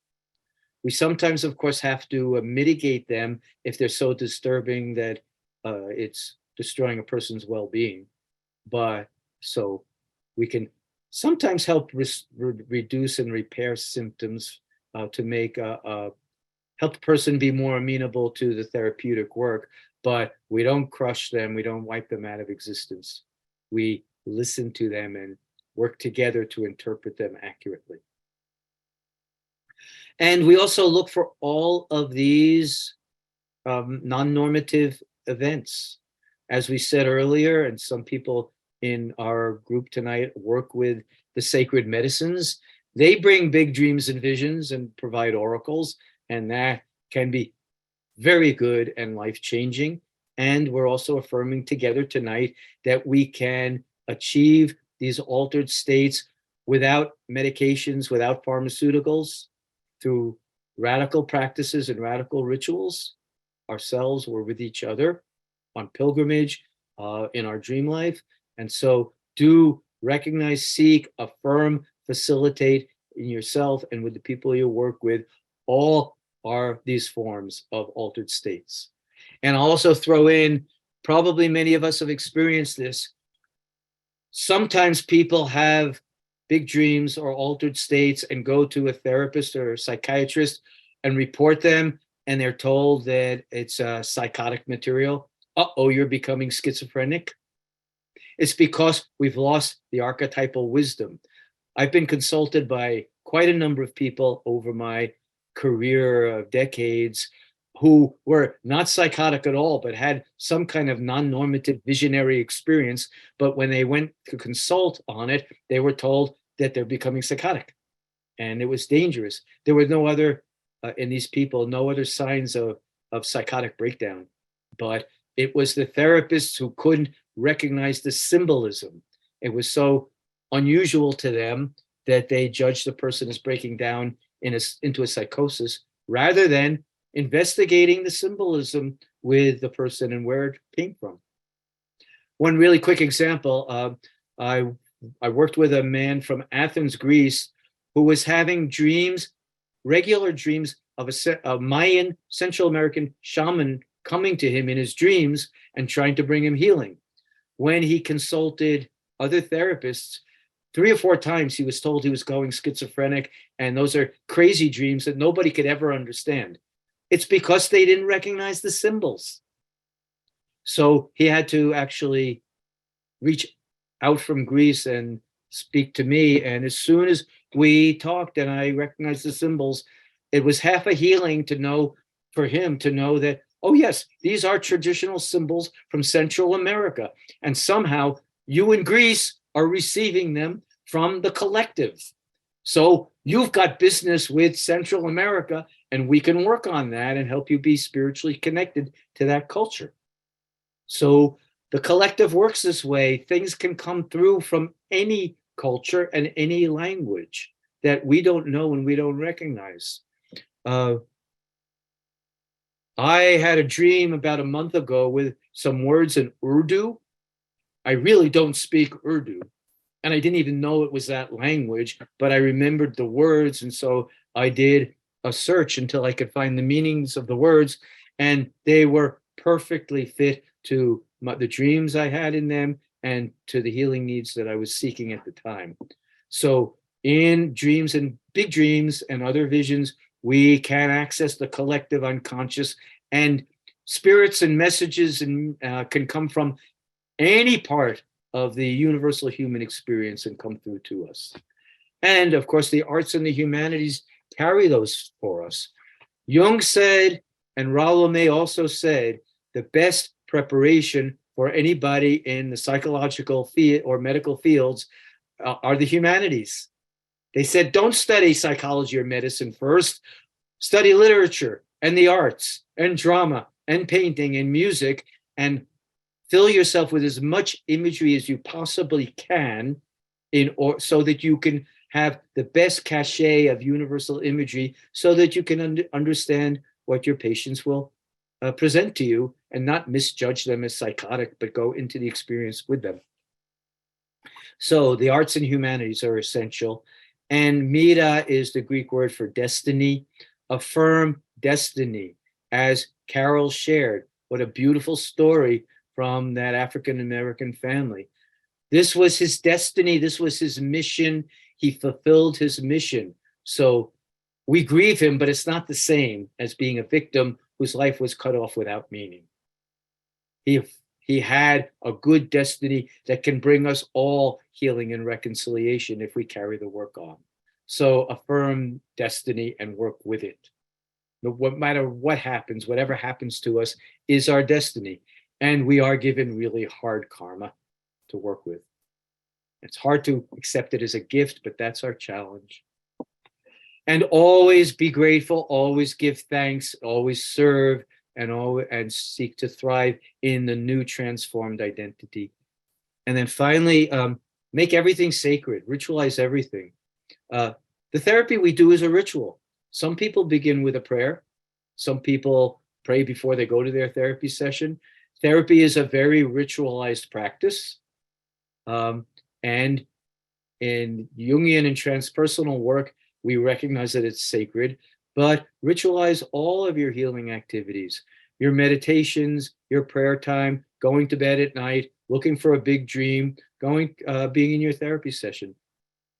We sometimes, of course, have to mitigate them if they're so disturbing that it's destroying a person's well-being. But so we can sometimes help reduce and repair symptoms to make help the person be more amenable to the therapeutic work, but we don't crush them. We don't wipe them out of existence. We listen to them and work together to interpret them accurately. And we also look for all of these non-normative events. As we said earlier, and some people in our group tonight work with the sacred medicines, they bring big dreams and visions and provide oracles, and that can be very good and life-changing. And we're also affirming together tonight that we can achieve these altered states without medications, without pharmaceuticals, through radical practices and radical rituals, ourselves or with each other, on pilgrimage, in our dream life. And so do recognize, seek, affirm, facilitate in yourself and with the people you work with. All are these forms of altered states. And I'll also throw in, probably many of us have experienced this. Sometimes people have big dreams or altered states and go to a therapist or a psychiatrist and report them, and they're told that it's psychotic material. Uh-oh, you're becoming schizophrenic. It's because we've lost the archetypal wisdom. I've been consulted by quite a number of people over my career of decades who were not psychotic at all, but had some kind of non-normative visionary experience. But when they went to consult on it, they were told that they're becoming psychotic. And it was dangerous. There were no other, in these people, no other signs of psychotic breakdown. But it was the therapists who couldn't recognize the symbolism. It was so unusual to them that they judged the person as breaking down into a psychosis, rather than investigating the symbolism with the person and where it came from. One really quick example, I worked with a man from Athens, Greece, who was having dreams, regular dreams of a Mayan Central American shaman coming to him in his dreams and trying to bring him healing. When he consulted other therapists, 3 or 4 times he was told he was going schizophrenic, and those are crazy dreams that nobody could ever understand. It's because they didn't recognize the symbols. So he had to actually reach out from Greece and speak to me. And as soon as we talked and I recognized the symbols, it was half a healing to know, for him to know that, oh yes, these are traditional symbols from Central America. And somehow you in Greece are receiving them from the collective. So you've got business with Central America, and we can work on that and help you be spiritually connected to that culture. So the collective works this way. Things can come through from any culture and any language that we don't know and we don't recognize. I had a dream about a month ago with some words in Urdu. I really don't speak Urdu, and I didn't even know it was that language, but I remembered the words, and so I did a search until I could find the meanings of the words, and they were perfectly fit to the dreams I had in them and to the healing needs that I was seeking at the time. So in dreams and big dreams and other visions, we can access the collective unconscious, and spirits and messages can come from any part of the universal human experience and come through to us. And of course, the arts and the humanities carry those for us. Jung said, and Rollo also said, the best preparation for anybody in the psychological field or medical fields are the humanities. They said, don't study psychology or medicine first. Study literature and the arts and drama and painting and music, and fill yourself with as much imagery as you possibly can so that you can have the best cachet of universal imagery so that you can understand what your patients will present to you and not misjudge them as psychotic, but go into the experience with them. So the arts and humanities are essential. And mira is the Greek word for destiny. Affirm destiny. As Carol shared, what a beautiful story from that African-American family. This was his destiny. This was his mission. He fulfilled his mission. So we grieve him, but it's not the same as being a victim whose life was cut off without meaning. He had a good destiny that can bring us all healing and reconciliation if we carry the work on. So affirm destiny and work with it. No matter what happens, whatever happens to us is our destiny. And we are given really hard karma to work with. It's hard to accept it as a gift, but that's our challenge. And always be grateful, always give thanks, always serve, and seek to thrive in the new transformed identity. And then finally, make everything sacred, ritualize everything. The therapy we do is a ritual. Some people begin with a prayer. Some people pray before they go to their therapy session. Therapy is a very ritualized practice. And in Jungian and transpersonal work, we recognize that it's sacred, but ritualize all of your healing activities, your meditations, your prayer time, going to bed at night, looking for a big dream, being in your therapy session.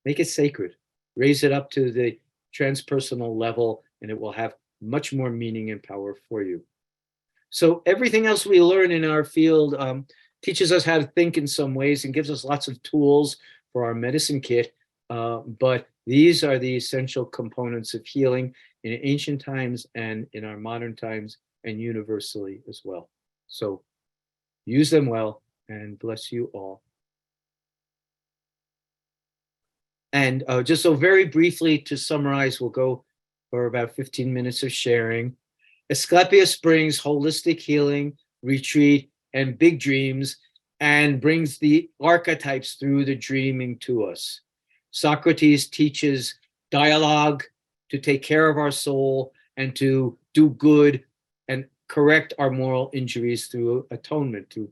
Make it sacred. Raise it up to the transpersonal level, and it will have much more meaning and power for you. So everything else we learn in our field teaches us how to think in some ways and gives us lots of tools for our medicine kit. But these are the essential components of healing in ancient times and in our modern times and universally as well. So use them well, and bless you all. And just so very briefly to summarize, we'll go for about 15 minutes of sharing. Asklepios brings holistic healing, retreat, and big dreams, and brings the archetypes through the dreaming to us. Socrates teaches dialogue to take care of our soul and to do good and correct our moral injuries through atonement, through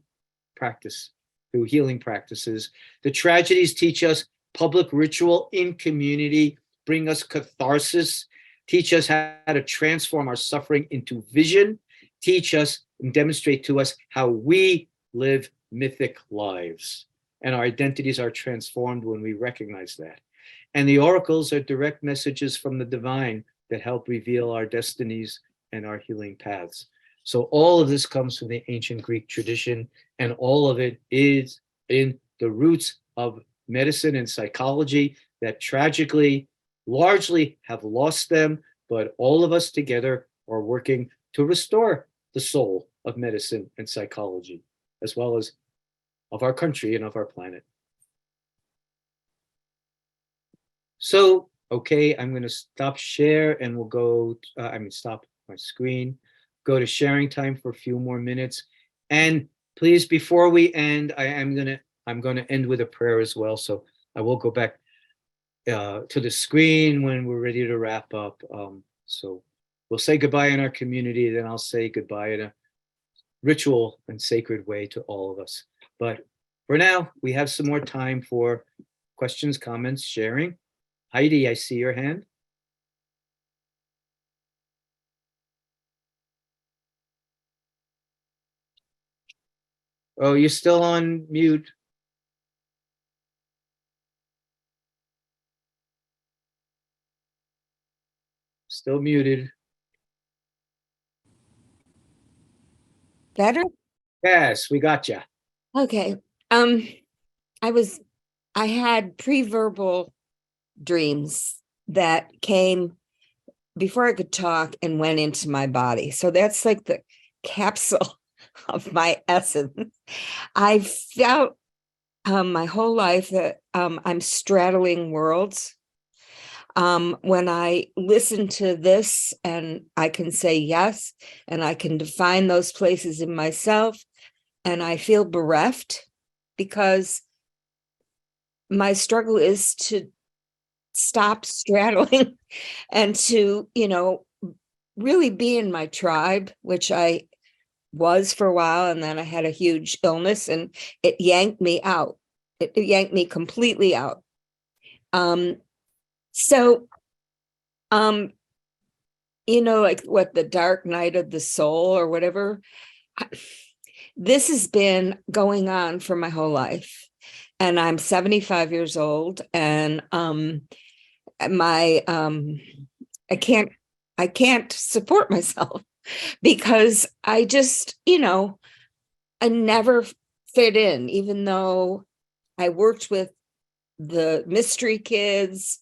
practice, through healing practices. The tragedies teach us public ritual in community, bring us catharsis, teach us how to transform our suffering into vision, teach us and demonstrate to us how we live mythic lives. And our identities are transformed when we recognize that. And the oracles are direct messages from the divine that help reveal our destinies and our healing paths. So all of this comes from the ancient Greek tradition, and all of it is in the roots of medicine and psychology that tragically, largely have lost them, but all of us together are working to restore the soul of medicine and psychology, as well as of our country and of our planet. So, okay, I'm going to stop share and we'll go, stop my screen, go to sharing time for a few more minutes. And please, before we end, I'm going to end with a prayer as well. So I will go back to the screen when we're ready to wrap up. So we'll say goodbye in our community, then I'll say goodbye in a ritual and sacred way to all of us. But for now, we have some more time for questions, comments, sharing. Heidi, I see your hand. Oh, you're still on mute. Still muted. Better? Yes, we got you. Okay. I had pre-verbal dreams that came before I could talk and went into my body. So that's like the capsule of my essence. I felt my whole life that I'm straddling worlds. When I listen to this and I can say yes, and I can define those places in myself, and I feel bereft because my struggle is to stop straddling and to, really be in my tribe, which I was for a while. And then I had a huge illness and it yanked me out. It yanked me completely out. So, like what the dark night of the soul or whatever, this has been going on for my whole life. And I'm 75 years old and I can't support myself because I just, I never fit in, even though I worked with the mystery kids.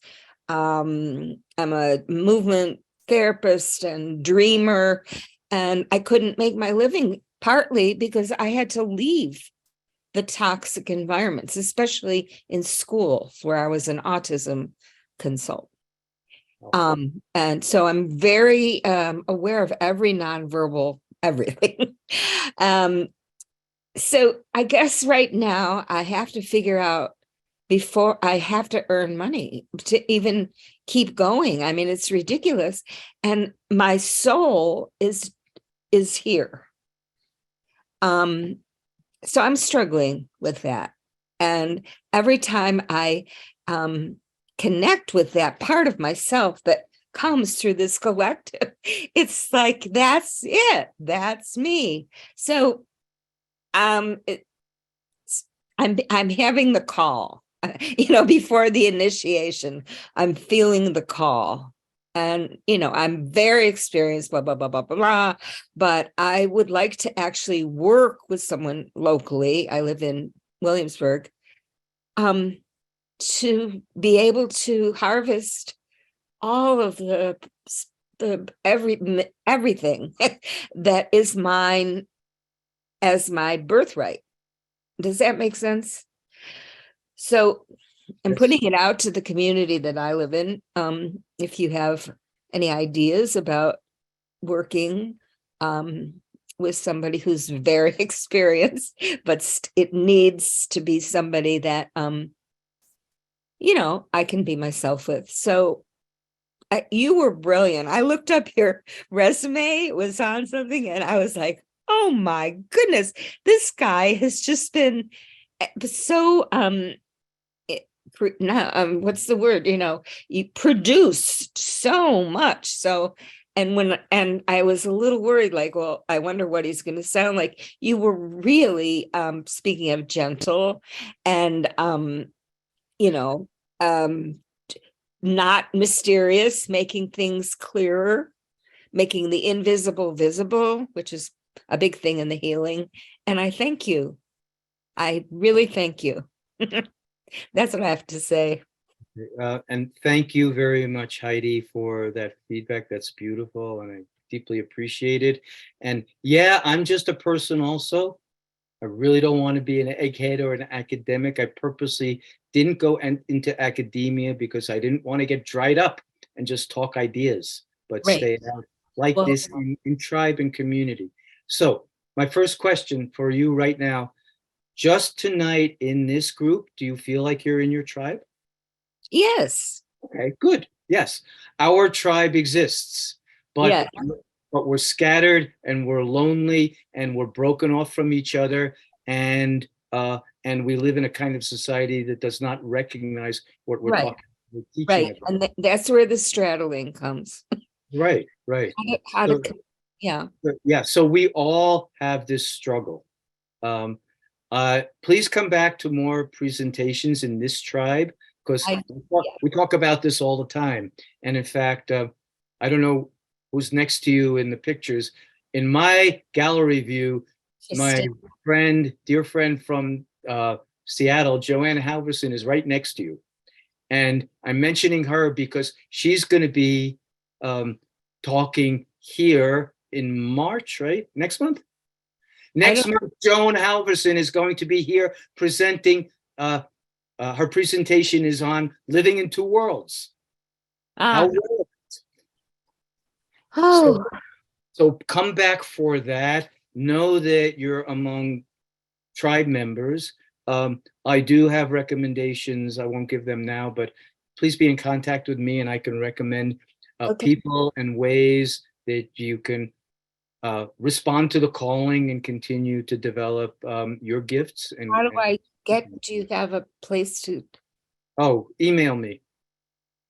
I'm a movement therapist and dreamer, and I couldn't make my living partly because I had to leave the toxic environments, especially in school where I was an autism consultant. And so I'm very aware of every nonverbal everything. So I guess right now I have to figure out before I have to earn money to even keep going. I mean, it's ridiculous. And my soul is here. So I'm struggling with that. And every time I connect with that part of myself that comes through this collective, it's like, that's it. That's me. So I'm having the call, before the initiation, I'm feeling the call. And, I'm very experienced, blah, blah, blah, blah, blah, blah. But I would like to actually work with someone locally. I live in Williamsburg, to be able to harvest all of the everything that is mine as my birthright. Does that make sense? So I'm putting it out to the community that I live in. If you have any ideas about working with somebody who's very experienced, but it needs to be somebody that, I can be myself with. So you were brilliant. I looked up your resume, it was on something, and I was like, oh my goodness, this guy has just been so, what's the word? You produced so much. So, and I was a little worried, like, well, I wonder what he's going to sound like. You were really, speaking of gentle and, not mysterious, making things clearer, making the invisible visible, which is a big thing in the healing. And I thank you. I really thank you. That's what I have to say. And thank you very much, Heidi, for that feedback. That's beautiful, and I deeply appreciate it. And yeah, I'm just a person also. I really don't want to be an egghead or an academic. I purposely didn't go into academia because I didn't want to get dried up and just talk ideas, but Right. stay out like Well- this in tribe and community. So my first question for you right now, just tonight in this group, do you feel like you're in your tribe? Yes. Okay, good. Yes, our tribe exists, but Yeah. but we're scattered and we're lonely and we're broken off from each other, and we live in a kind of society that does not recognize what we're Right. talking, we're teaching Right. about. And that's where the straddling comes. Right, right. How to, So- yeah. Yeah, so we all have this struggle. Please come back to more presentations in this tribe, because we talk about this all the time. And in fact, I don't know who's next to you in the pictures. In my gallery view, my dear friend from Seattle, Joanne Halverson, is right next to you. And I'm mentioning her because she's going to be talking here in March, right? Next month? Next month, Joan Halverson is going to be here presenting. Her presentation is on living in two worlds. How will Oh, So come back for that. Know that you're among tribe members. I do have recommendations. I won't give them now, but please be in contact with me and I can recommend people and ways that you can respond to the calling and continue to develop your gifts. And how do I do you have a place to? Oh, email me.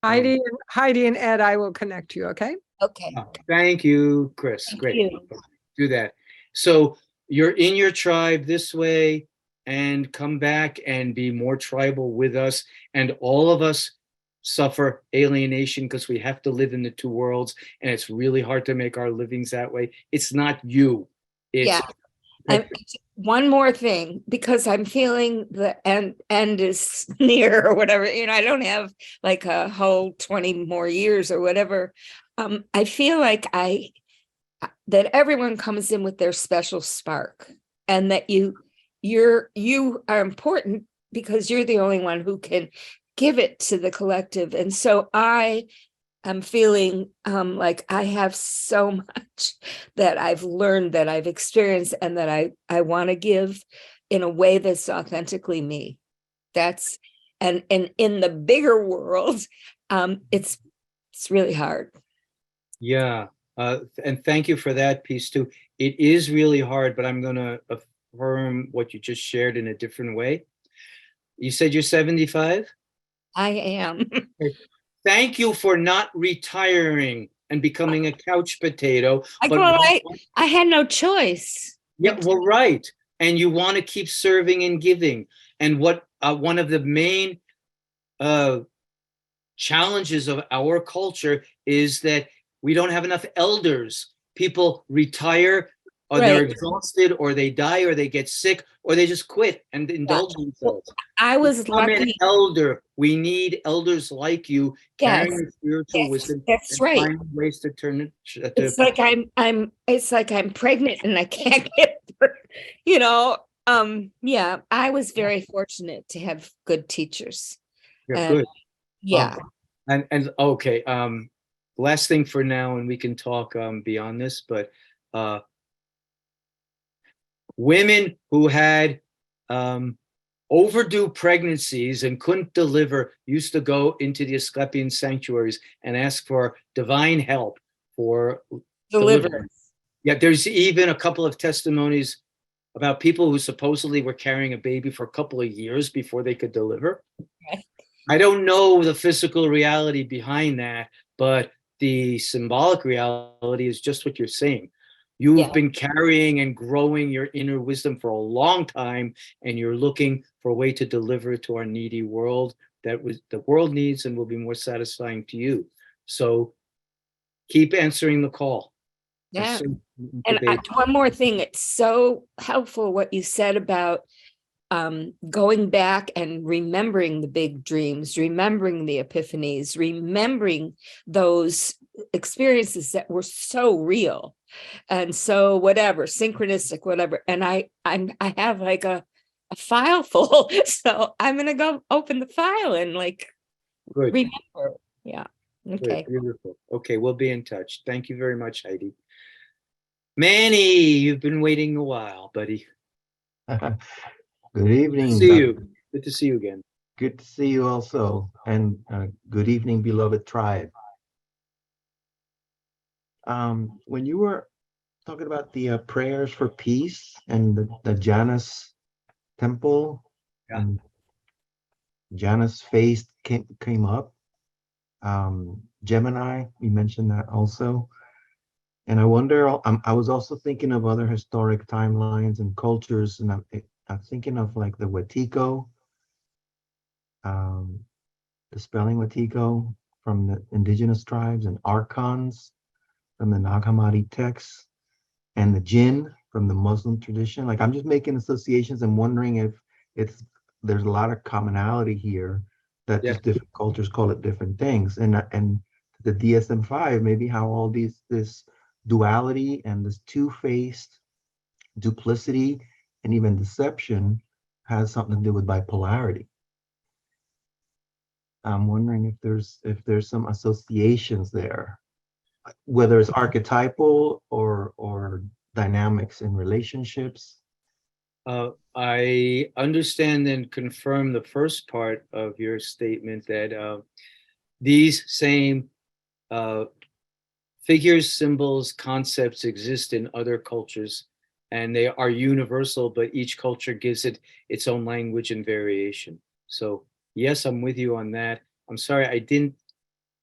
Heidi and Ed, I will connect you, okay? Okay. Thank you, Chris. Thank Great. you. Do that. So you're in your tribe this way, and come back and be more tribal with us. And all of us suffer alienation because we have to live in the two worlds, and it's really hard to make our livings that way. It's not you. It's One more thing, because I'm feeling the end is near or whatever, I don't have like a whole 20 more years or whatever. I feel like that everyone comes in with their special spark, and that you are important because you're the only one who can give it to the collective. And so I am feeling like I have so much that I've learned, that I've experienced, and that I want to give in a way that's authentically me. And in the bigger world, it's really hard. Yeah. And thank you for that piece too. It is really hard, but I'm going to affirm what you just shared in a different way. You said you're 75? I am. Thank you for not retiring and becoming a couch potato. I had no choice. Yeah, well, right. And you want to keep serving and giving. And what one of the main challenges of our culture is that we don't have enough elders. People retire, or they're exhausted, or they die, or they get sick, or they just quit and indulge themselves. I was lucky. an elder. We need elders like you carrying the spiritual wisdom. That's right. Finding ways to turn it. It's like it's like I'm pregnant and I can't get, yeah, I was very fortunate to have good teachers. Yeah, good. Yeah. And okay. Last thing for now, and we can talk beyond this, but women who had overdue pregnancies and couldn't deliver used to go into the Asklepian sanctuaries and ask for divine help for deliverance. Yeah, there's even a couple of testimonies about people who supposedly were carrying a baby for a couple of years before they could deliver. Right. I don't know the physical reality behind that, but the symbolic reality is just what you're saying. You've been carrying and growing your inner wisdom for a long time, and you're looking for a way to deliver it to our needy world that the world needs and will be more satisfying to you. So keep answering the call. Yeah. And one more thing, it's so helpful what you said about going back and remembering the big dreams, remembering the epiphanies, remembering those experiences that were so real. And so whatever, synchronistic, whatever. And I have like a file full. So I'm gonna go open the file and like Good, remember. Yeah. good, Okay. beautiful. Okay, we'll be in touch. Thank you very much, Heidi. Manny, you've been waiting a while, buddy. Good Good evening. to see you. Good to see you again. Good to see you also. And good evening, beloved tribe. When you were talking about the prayers for peace and the Janus temple, Yeah. and Janus face came up. Gemini, you mentioned that also. And I wonder, I was also thinking of other historic timelines and cultures, and I'm thinking of like the Wetiko, the spelling Wetiko from the indigenous tribes, and archons from the Nag Hammadi texts, and the jinn from the Muslim tradition. Like I'm just making associations and wondering if there's a lot of commonality here that Yeah. just different cultures call it different things. And the DSM-5, maybe how all this duality and this two-faced duplicity and even deception has something to do with bipolarity. I'm wondering if there's some associations there, whether it's archetypal or dynamics in relationships. I understand and confirm the first part of your statement that these same figures, symbols, concepts exist in other cultures, and they are universal, but each culture gives it its own language and variation. So yes, I'm with you on that. I'm sorry, I didn't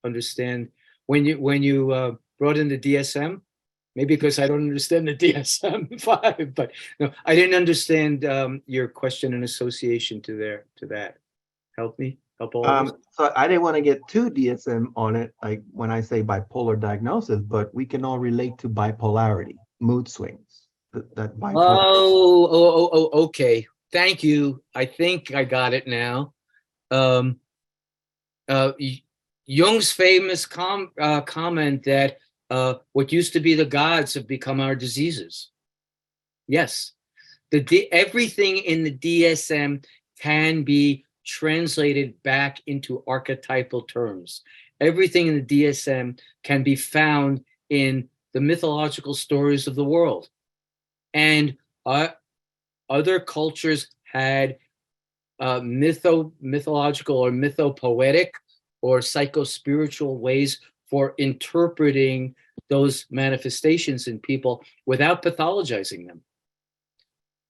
understand when you brought in the DSM, maybe because I don't understand the DSM-5, but no, I didn't understand your question in association to that. Help me, help all of us. So I didn't want to get too DSM on it, like when I say bipolar diagnosis, but we can all relate to bipolarity, mood swings. That bipolar. Okay. Thank you. I think I got it now. Jung's famous comment that what used to be the gods have become our diseases. Yes, everything in the DSM can be translated back into archetypal terms. Everything in the DSM can be found in the mythological stories of the world. And other cultures had mythological or mythopoetic or psycho-spiritual ways for interpreting those manifestations in people without pathologizing them.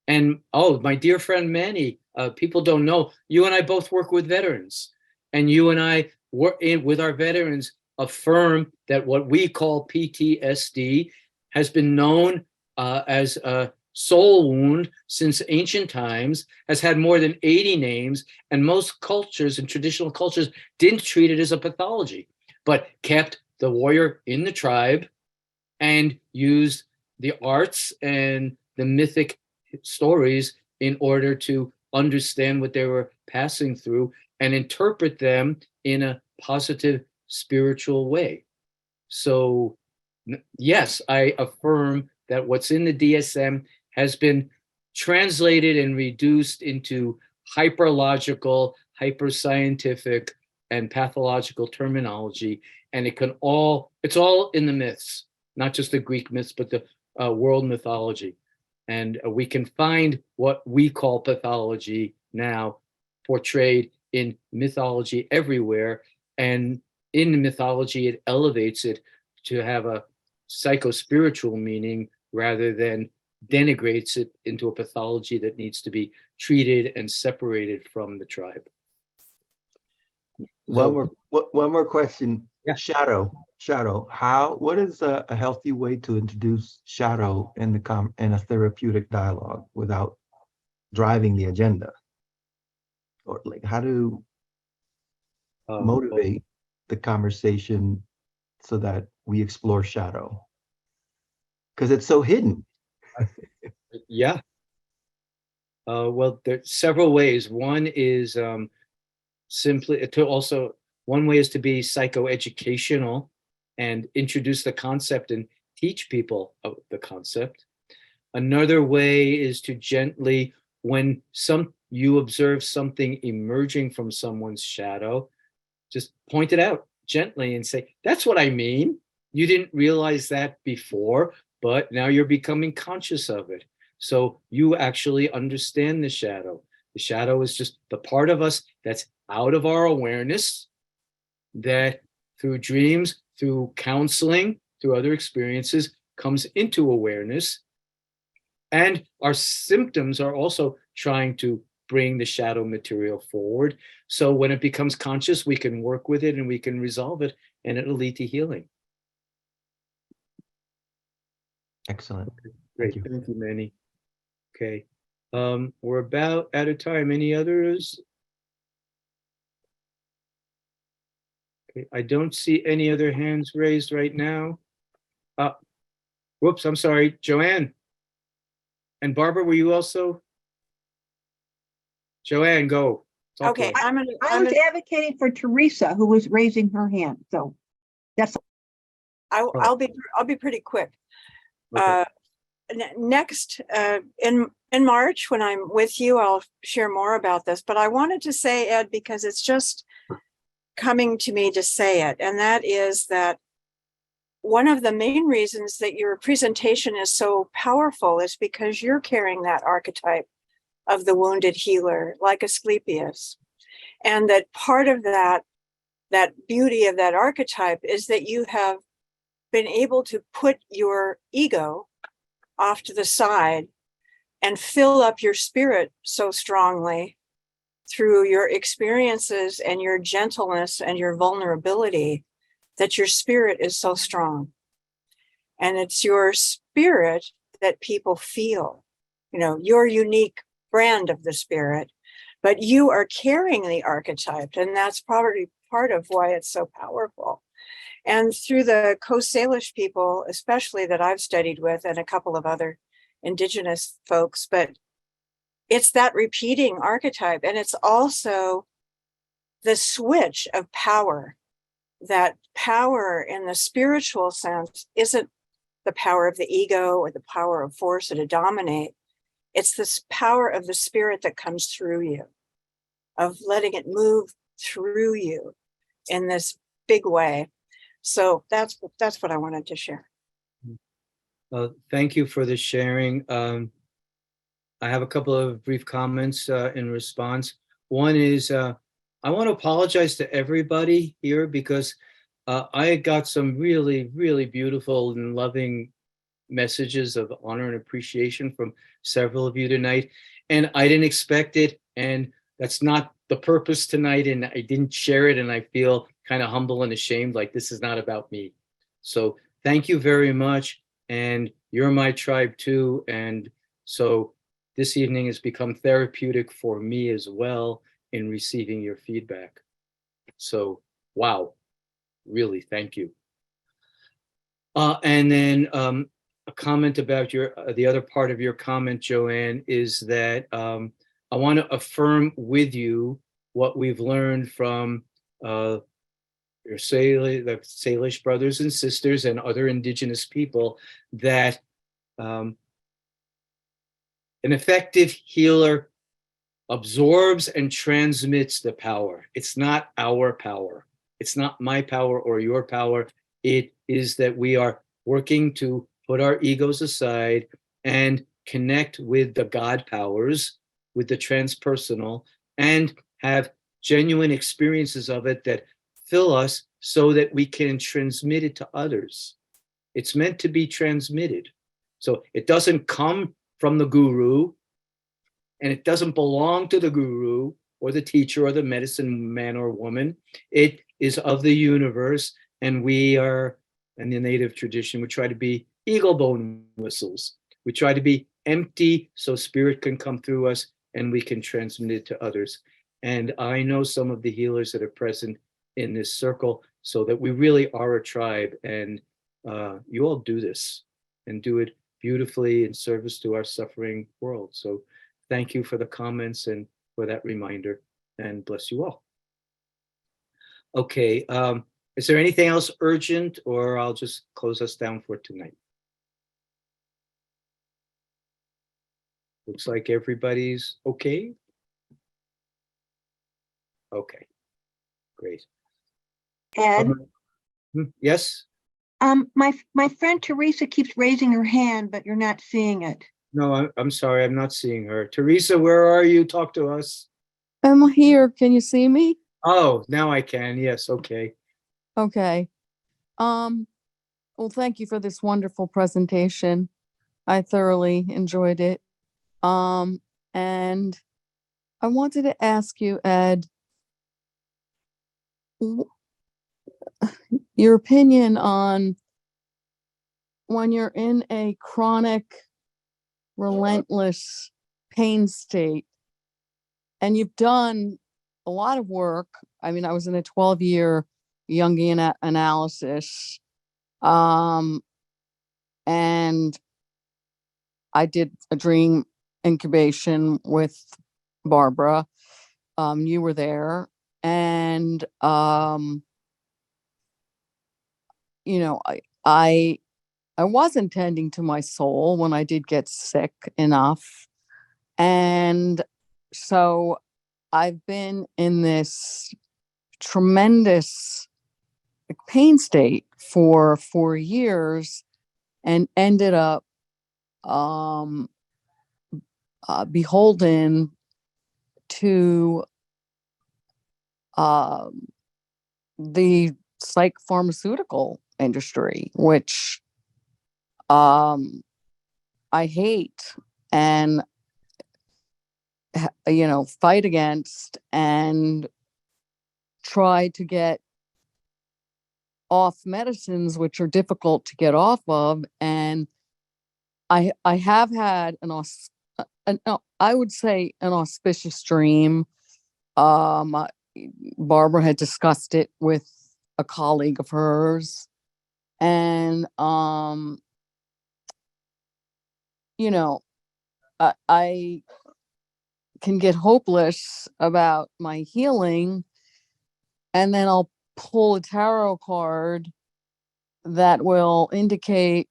And my dear friend Manny, people don't know, you and I both work with veterans, and you and I work with our veterans affirm that what we call PTSD has been known as a soul wound since ancient times, has had more than 80 names, and most cultures and traditional cultures didn't treat it as a pathology, but kept the warrior in the tribe and used the arts and the mythic stories in order to understand what they were passing through and interpret them in a positive spiritual way. So yes, I affirm that what's in the DSM has been translated and reduced into hyperlogical, hyperscientific, and pathological terminology. And it's all in the myths, not just the Greek myths, but the world mythology. And we can find what we call pathology now portrayed in mythology everywhere. And in mythology, it elevates it to have a psycho-spiritual meaning rather than denigrates it into a pathology that needs to be treated and separated from the tribe. One more question. Yeah. Shadow. What is a healthy way to introduce shadow in a therapeutic dialogue without driving the agenda? Or like how to motivate the conversation so that we explore shadow? Because it's so hidden. Yeah. Well, there's several ways. One is one way is to be psychoeducational and introduce the concept and teach people the concept. Another way is to gently, when you observe something emerging from someone's shadow, just point it out gently and say, that's what I mean. You didn't realize that before, but now you're becoming conscious of it. So you actually understand the shadow. The shadow is just the part of us that's out of our awareness, that through dreams, through counseling, through other experiences, comes into awareness. And our symptoms are also trying to bring the shadow material forward. So when it becomes conscious, we can work with it and we can resolve it, and it'll lead to healing. Excellent. Great. Thank you, Manny. Okay. We're about out of time. Any others? Okay. I don't see any other hands raised right now. Whoops, I'm sorry. Joanne. And Barbara, were you also? Joanne, go. Talk to Okay, us. I was advocating for Teresa, who was raising her hand, so that's. I'll be pretty quick. Okay. Next, in March, when I'm with you, I'll share more about this, but I wanted to say, Ed, because it's just coming to me to say it, and that is that one of the main reasons that your presentation is so powerful is because you're carrying that archetype of the wounded healer, like Asklepios. And that part of that beauty of that archetype is that you have been able to put your ego off to the side and fill up your spirit so strongly through your experiences and your gentleness and your vulnerability that your spirit is so strong. And it's your spirit that people feel, your unique brand of the spirit, but you are carrying the archetype, and that's probably part of why it's so powerful. And through the Coast Salish people, especially that I've studied with, and a couple of other indigenous folks, but it's that repeating archetype. And it's also the switch of power. That power in the spiritual sense isn't the power of the ego or the power of force or to dominate. It's this power of the spirit that comes through you, of letting it move through you in this big way. So that's what I wanted to share. Thank you for the sharing. I have a couple of brief comments in response. One is I want to apologize to everybody here because I got some really, really beautiful and loving messages of honor and appreciation from several of you tonight. And I didn't expect it. And that's not the purpose tonight. And I didn't share it. And I feel kind of humble and ashamed, like this is not about me. So thank you very much. And you're my tribe too. And so this evening has become therapeutic for me as well in receiving your feedback. So, wow, really, thank you. And then a comment about the other part of your comment, Joanne, is that I want to affirm with you what we've learned from the Salish brothers and sisters and other indigenous people, that an effective healer absorbs and transmits the power. It's not our power. It's not my power or your power. It is that we are working to put our egos aside and connect with the God powers, with the transpersonal, and have genuine experiences of it that fill us so that we can transmit it to others. It's meant to be transmitted. So it doesn't come from the guru, and it doesn't belong to the guru or the teacher or the medicine man or woman. It is of the universe, and we are, in the native tradition, we try to be eagle bone whistles. We try to be empty so spirit can come through us and we can transmit it to others. And I know some of the healers that are present in this circle, so that we really are a tribe, and you all do this and do it beautifully in service to our suffering world. So thank you for the comments and for that reminder, and bless you all. Okay, is there anything else urgent, or I'll just close us down for tonight? Looks like everybody's okay. Okay, great. Ed, Yes? my friend Teresa keeps raising her hand, but you're not seeing it. No, I'm sorry, I'm not seeing her. Teresa, where are you? Talk to us. I'm here. Can you see me? Oh, now I can. Yes, okay. Okay. Well, thank you for this wonderful presentation. I thoroughly enjoyed it. And I wanted to ask you, Ed, your opinion on when you're in a chronic, relentless pain state, and you've done a lot of work. I mean, I was in a 12-year Jungian analysis. And I did a dream incubation with Barbara. You were there. And you know, I wasn't tending to my soul when I did get sick enough. And so I've been in this tremendous pain state for 4 years and ended up beholden to the psych pharmaceutical industry, which I hate and fight against and try to get off medicines which are difficult to get off of. And I have had I would say an auspicious dream. Barbara had discussed it with a colleague of hers, and I can get hopeless about my healing, and then I'll pull a tarot card that will indicate,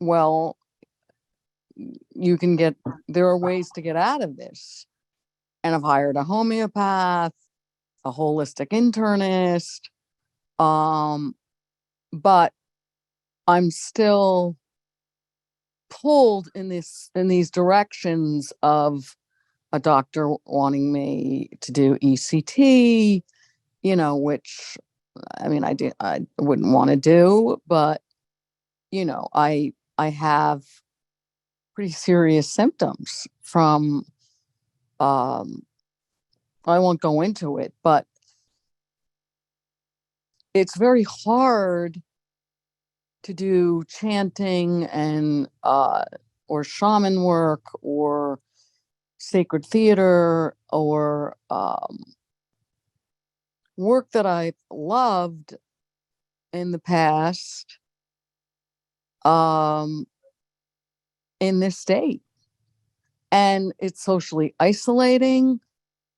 well, there are ways to get out of this. And I've hired a homeopath, a holistic internist, but I'm still pulled in these directions of a doctor wanting me to do ECT, which I mean I wouldn't want to do, but I have pretty serious symptoms from I won't go into it, but it's very hard to do chanting and or shaman work or sacred theater or work that I've loved in the past in this state. And it's socially isolating.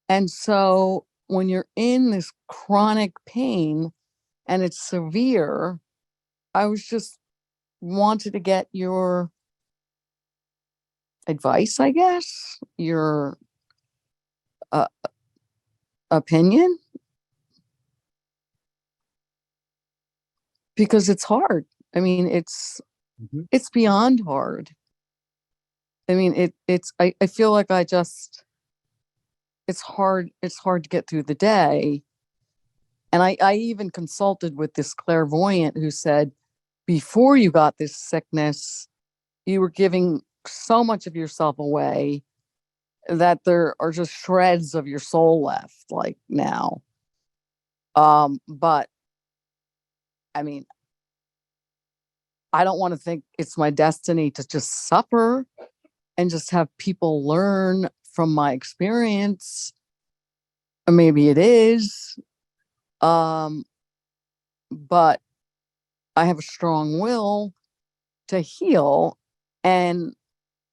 And so when you're in this chronic pain and it's severe, I was just wanted to get your advice, I guess, your opinion, because it's hard. I mean, it's beyond hard. I mean, I feel like it's hard to get through the day. And I even consulted with this clairvoyant who said, before you got this sickness, you were giving so much of yourself away that there are just shreds of your soul left, like now. But I mean, I don't want to think it's my destiny to just suffer and just have people learn from my experience. Or maybe it is. But I have a strong will to heal. And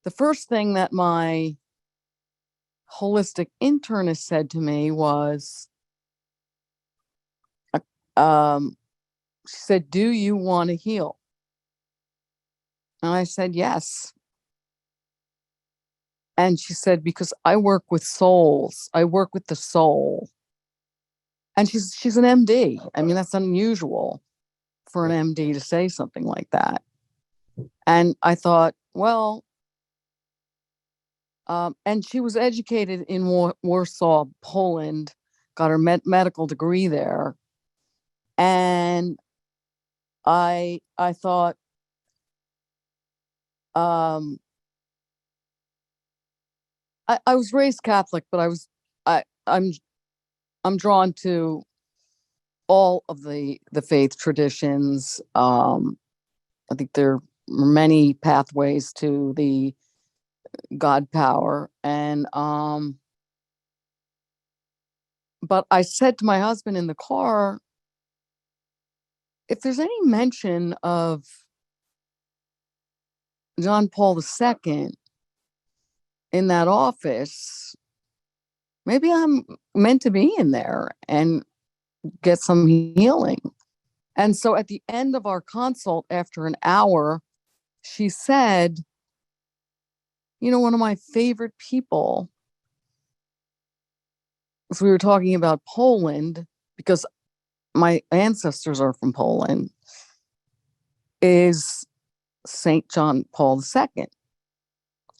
the first thing that my holistic internist said to me was, she said, do you want to heal? And I said, yes. And she said, because I work with souls, I work with the soul. And she's an MD. I mean, that's unusual for an MD to say something like that. And I thought, well, and she was educated in Warsaw, Poland, got her medical degree there. And I thought, I was raised Catholic, but I'm drawn to all of the faith traditions. I think there are many pathways to the God power. And but I said to my husband in the car, if there's any mention of John Paul II in that office, maybe I'm meant to be in there and get some healing. And so at the end of our consult, after an hour, she said, you know, one of my favorite people, as we were talking about Poland, because my ancestors are from Poland, is St. John Paul II.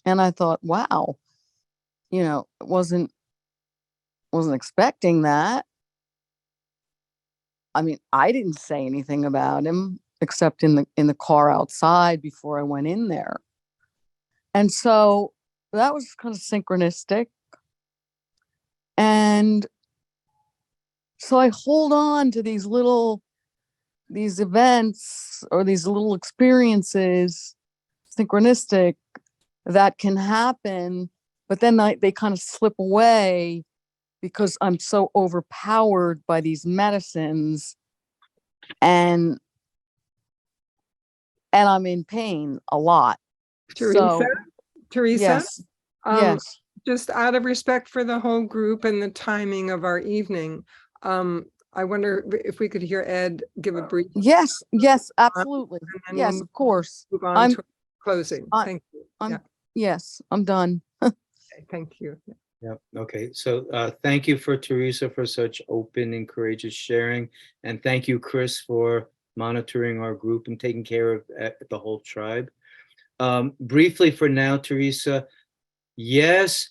And I thought, wow, you know, wasn't expecting that. I mean, I didn't say anything about him except in the car outside before I went in there. And so that was kind of synchronistic. And so I hold on to these events or these little experiences, synchronistic, that can happen, but then they kind of slip away because I'm so overpowered by these medicines, and I'm in pain a lot. Teresa, Yes, yes. Just out of respect for the whole group and the timing of our evening, I wonder if we could hear Ed give a brief. Yes, absolutely. Yes, of course. Move on to closing. Thank you. Yes, I'm done. Okay, thank you. Yep. Okay. So thank you for Teresa for such open and courageous sharing. And thank you, Chris, for monitoring our group and taking care of the whole tribe. Briefly for now, Teresa, yes,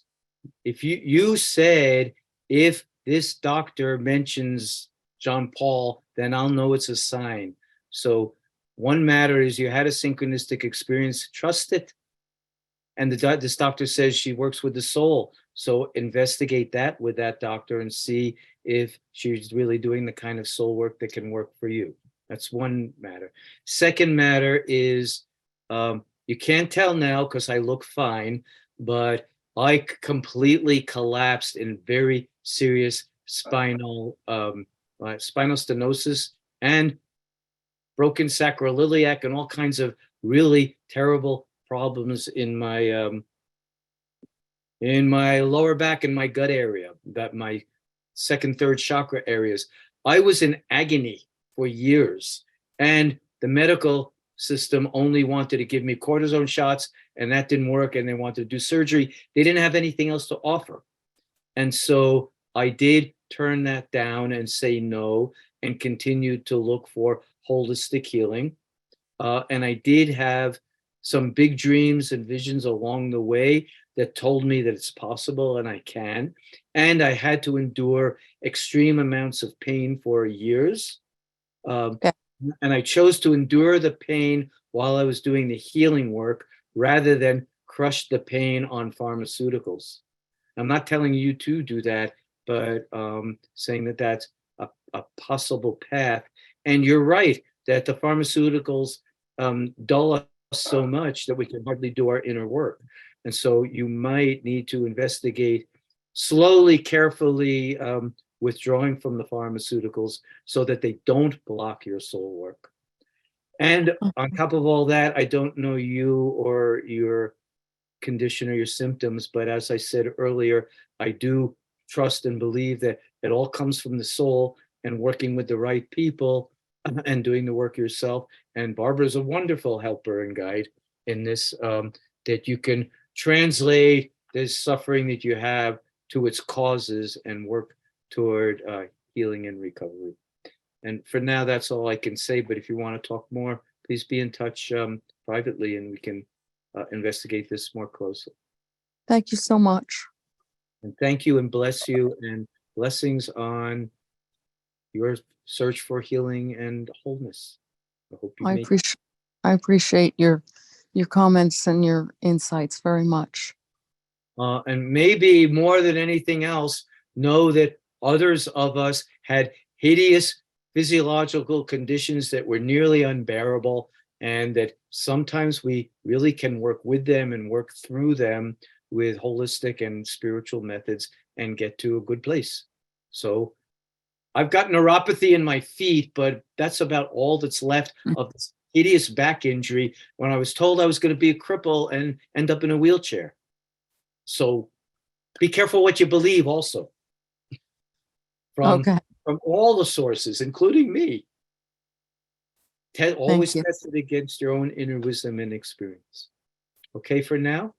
if you said, if this doctor mentions John Paul, then I'll know it's a sign. So one matter is you had a synchronistic experience, trust it. And this doctor says she works with the soul. So investigate that with that doctor and see if she's really doing the kind of soul work that can work for you. That's one matter. Second matter is, you can't tell now because I look fine, but I completely collapsed in very serious spinal stenosis and broken sacroiliac and all kinds of really terrible problems in my lower back and my gut area, that my second, third chakra areas. I was in agony for years, and the medical system only wanted to give me cortisone shots, and that didn't work, and they wanted to do surgery. They didn't have anything else to offer. And so I did turn that down and say no, and continued to look for holistic healing. And I did have some big dreams and visions along the way that told me that it's possible and I can. And I had to endure extreme amounts of pain for years. And I chose to endure the pain while I was doing the healing work rather than crush the pain on pharmaceuticals. I'm not telling you to do that, but saying that that's a possible path. And you're right that the pharmaceuticals dull us so much that we can hardly do our inner work. And so you might need to investigate slowly, carefully, withdrawing from the pharmaceuticals so that they don't block your soul work. And on top of all that, I don't know you or your condition or your symptoms, but as I said earlier, I do trust and believe that it all comes from the soul and working with the right people and doing the work yourself. And Barbara's a wonderful helper and guide in this, that you can translate this suffering that you have to its causes and work toward healing and recovery. And for now, that's all I can say. But if you want to talk more, please be in touch privately, and we can investigate this more closely. Thank you so much. And thank you and bless you, and blessings on your search for healing and wholeness. I hope you make I appreciate your comments and your insights very much. and maybe more than anything else, know that others of us had hideous physiological conditions that were nearly unbearable, and that sometimes we really can work with them and work through them with holistic and spiritual methods and get to a good place. So I've got neuropathy in my feet, but that's about all that's left of this hideous back injury when I was told I was going to be a cripple and end up in a wheelchair. So be careful what you believe also. From all the sources, including me. Always test it against your own inner wisdom and experience. Okay for now?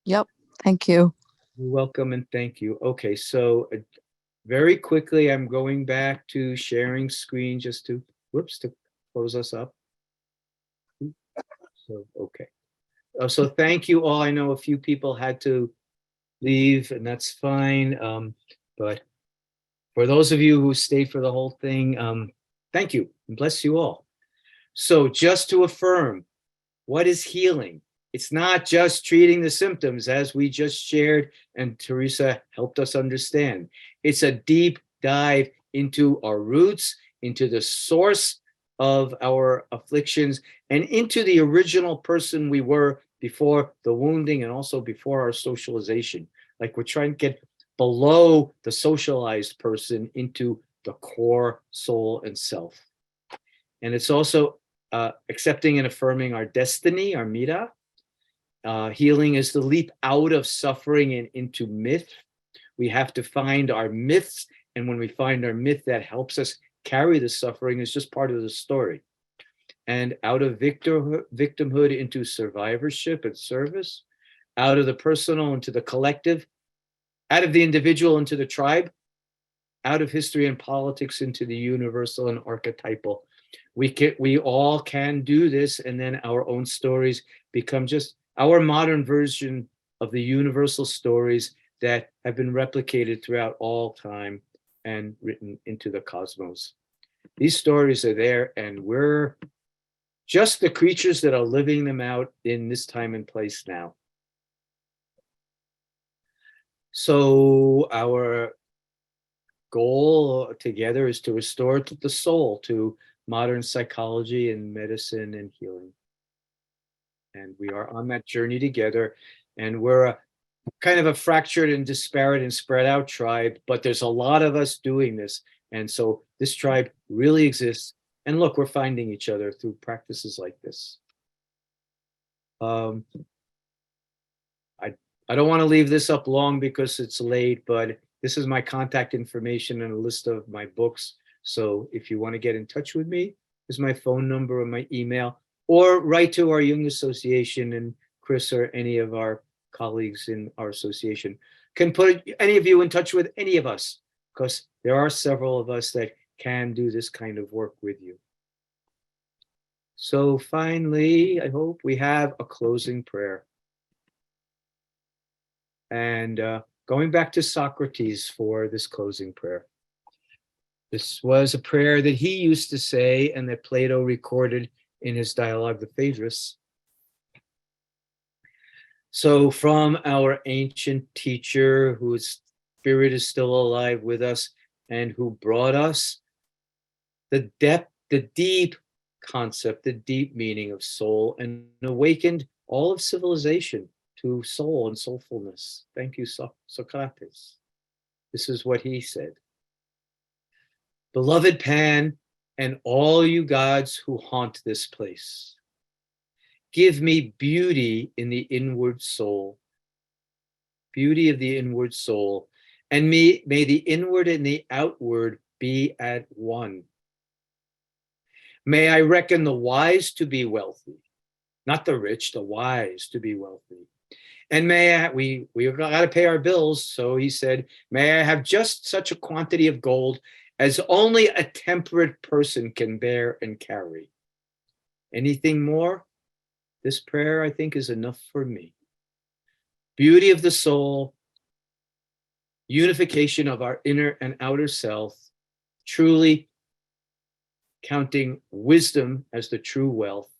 Yep. Thank you. You're welcome and thank you. Okay, so very quickly, I'm going back to sharing screen just to, to close us up. So, okay. So thank you all. I know a few people had to leave, and that's fine. But for those of you who stayed for the whole thing, thank you and bless you all. So just to affirm, what is healing? It's not just treating the symptoms, as we just shared and Teresa helped us understand. It's a deep dive into our roots, into the source of our afflictions, and into the original person we were before the wounding and also before our socialization. Like we're trying to get below the socialized person into the core soul and self. And it's also accepting and affirming our destiny, our mira. Healing is the leap out of suffering and into myth. We have to find our myths, and when we find our myth that helps us carry the suffering, is just part of the story. And out of victimhood into survivorship and service, out of the personal into the collective, out of the individual into the tribe, out of history and politics into the universal and archetypal. We all can do this, and then our own stories become just our modern version of the universal stories that have been replicated throughout all time and written into the cosmos. These stories are there, and we're just the creatures that are living them out in this time and place now. So our goal together is to restore the soul to modern psychology and medicine and healing. And we are on that journey together, and we're a kind of a fractured and disparate and spread out tribe, but there's a lot of us doing this. And so this tribe really exists. And look, we're finding each other through practices like this. I don't want to leave this up long because it's late, but this is my contact information and a list of my books. So if you want to get in touch with me, here's my phone number or my email, or write to our Jung Association, and Chris or any of our colleagues in our association can put any of you in touch with any of us, because there are several of us that can do this kind of work with you. So finally, I hope we have a closing prayer. And going back to Socrates for this closing prayer. This was a prayer that he used to say and that Plato recorded in his dialogue, the Phaedrus. So from our ancient teacher, whose spirit is still alive with us and who brought us the depth, the deep concept, the deep meaning of soul, and awakened all of civilization to soul and soulfulness. Thank you, Socrates. This is what he said. Beloved Pan, and all you gods who haunt this place, give me beauty in the inward soul, beauty of the inward soul, and may the inward and the outward be at one. May I reckon the wise to be wealthy, not the rich, the wise to be wealthy, And we got to pay our bills. So he said, may I have just such a quantity of gold as only a temperate person can bear and carry. Anything more? This prayer, I think, is enough for me. Beauty of the soul, unification of our inner and outer self, truly counting wisdom as the true wealth,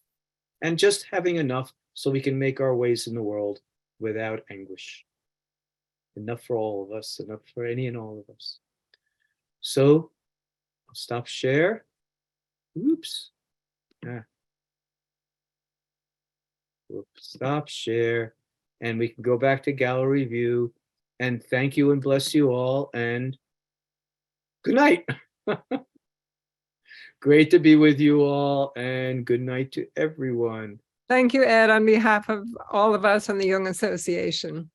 and just having enough so we can make our ways in the world without anguish. Enough for all of us, enough for any and all of us. So I'll stop share. Oops. Stop share. And we can go back to gallery view. And thank you and bless you all. And good night. Great to be with you all. And good night to everyone. Thank you, Ed, on behalf of all of us and the Jung Association.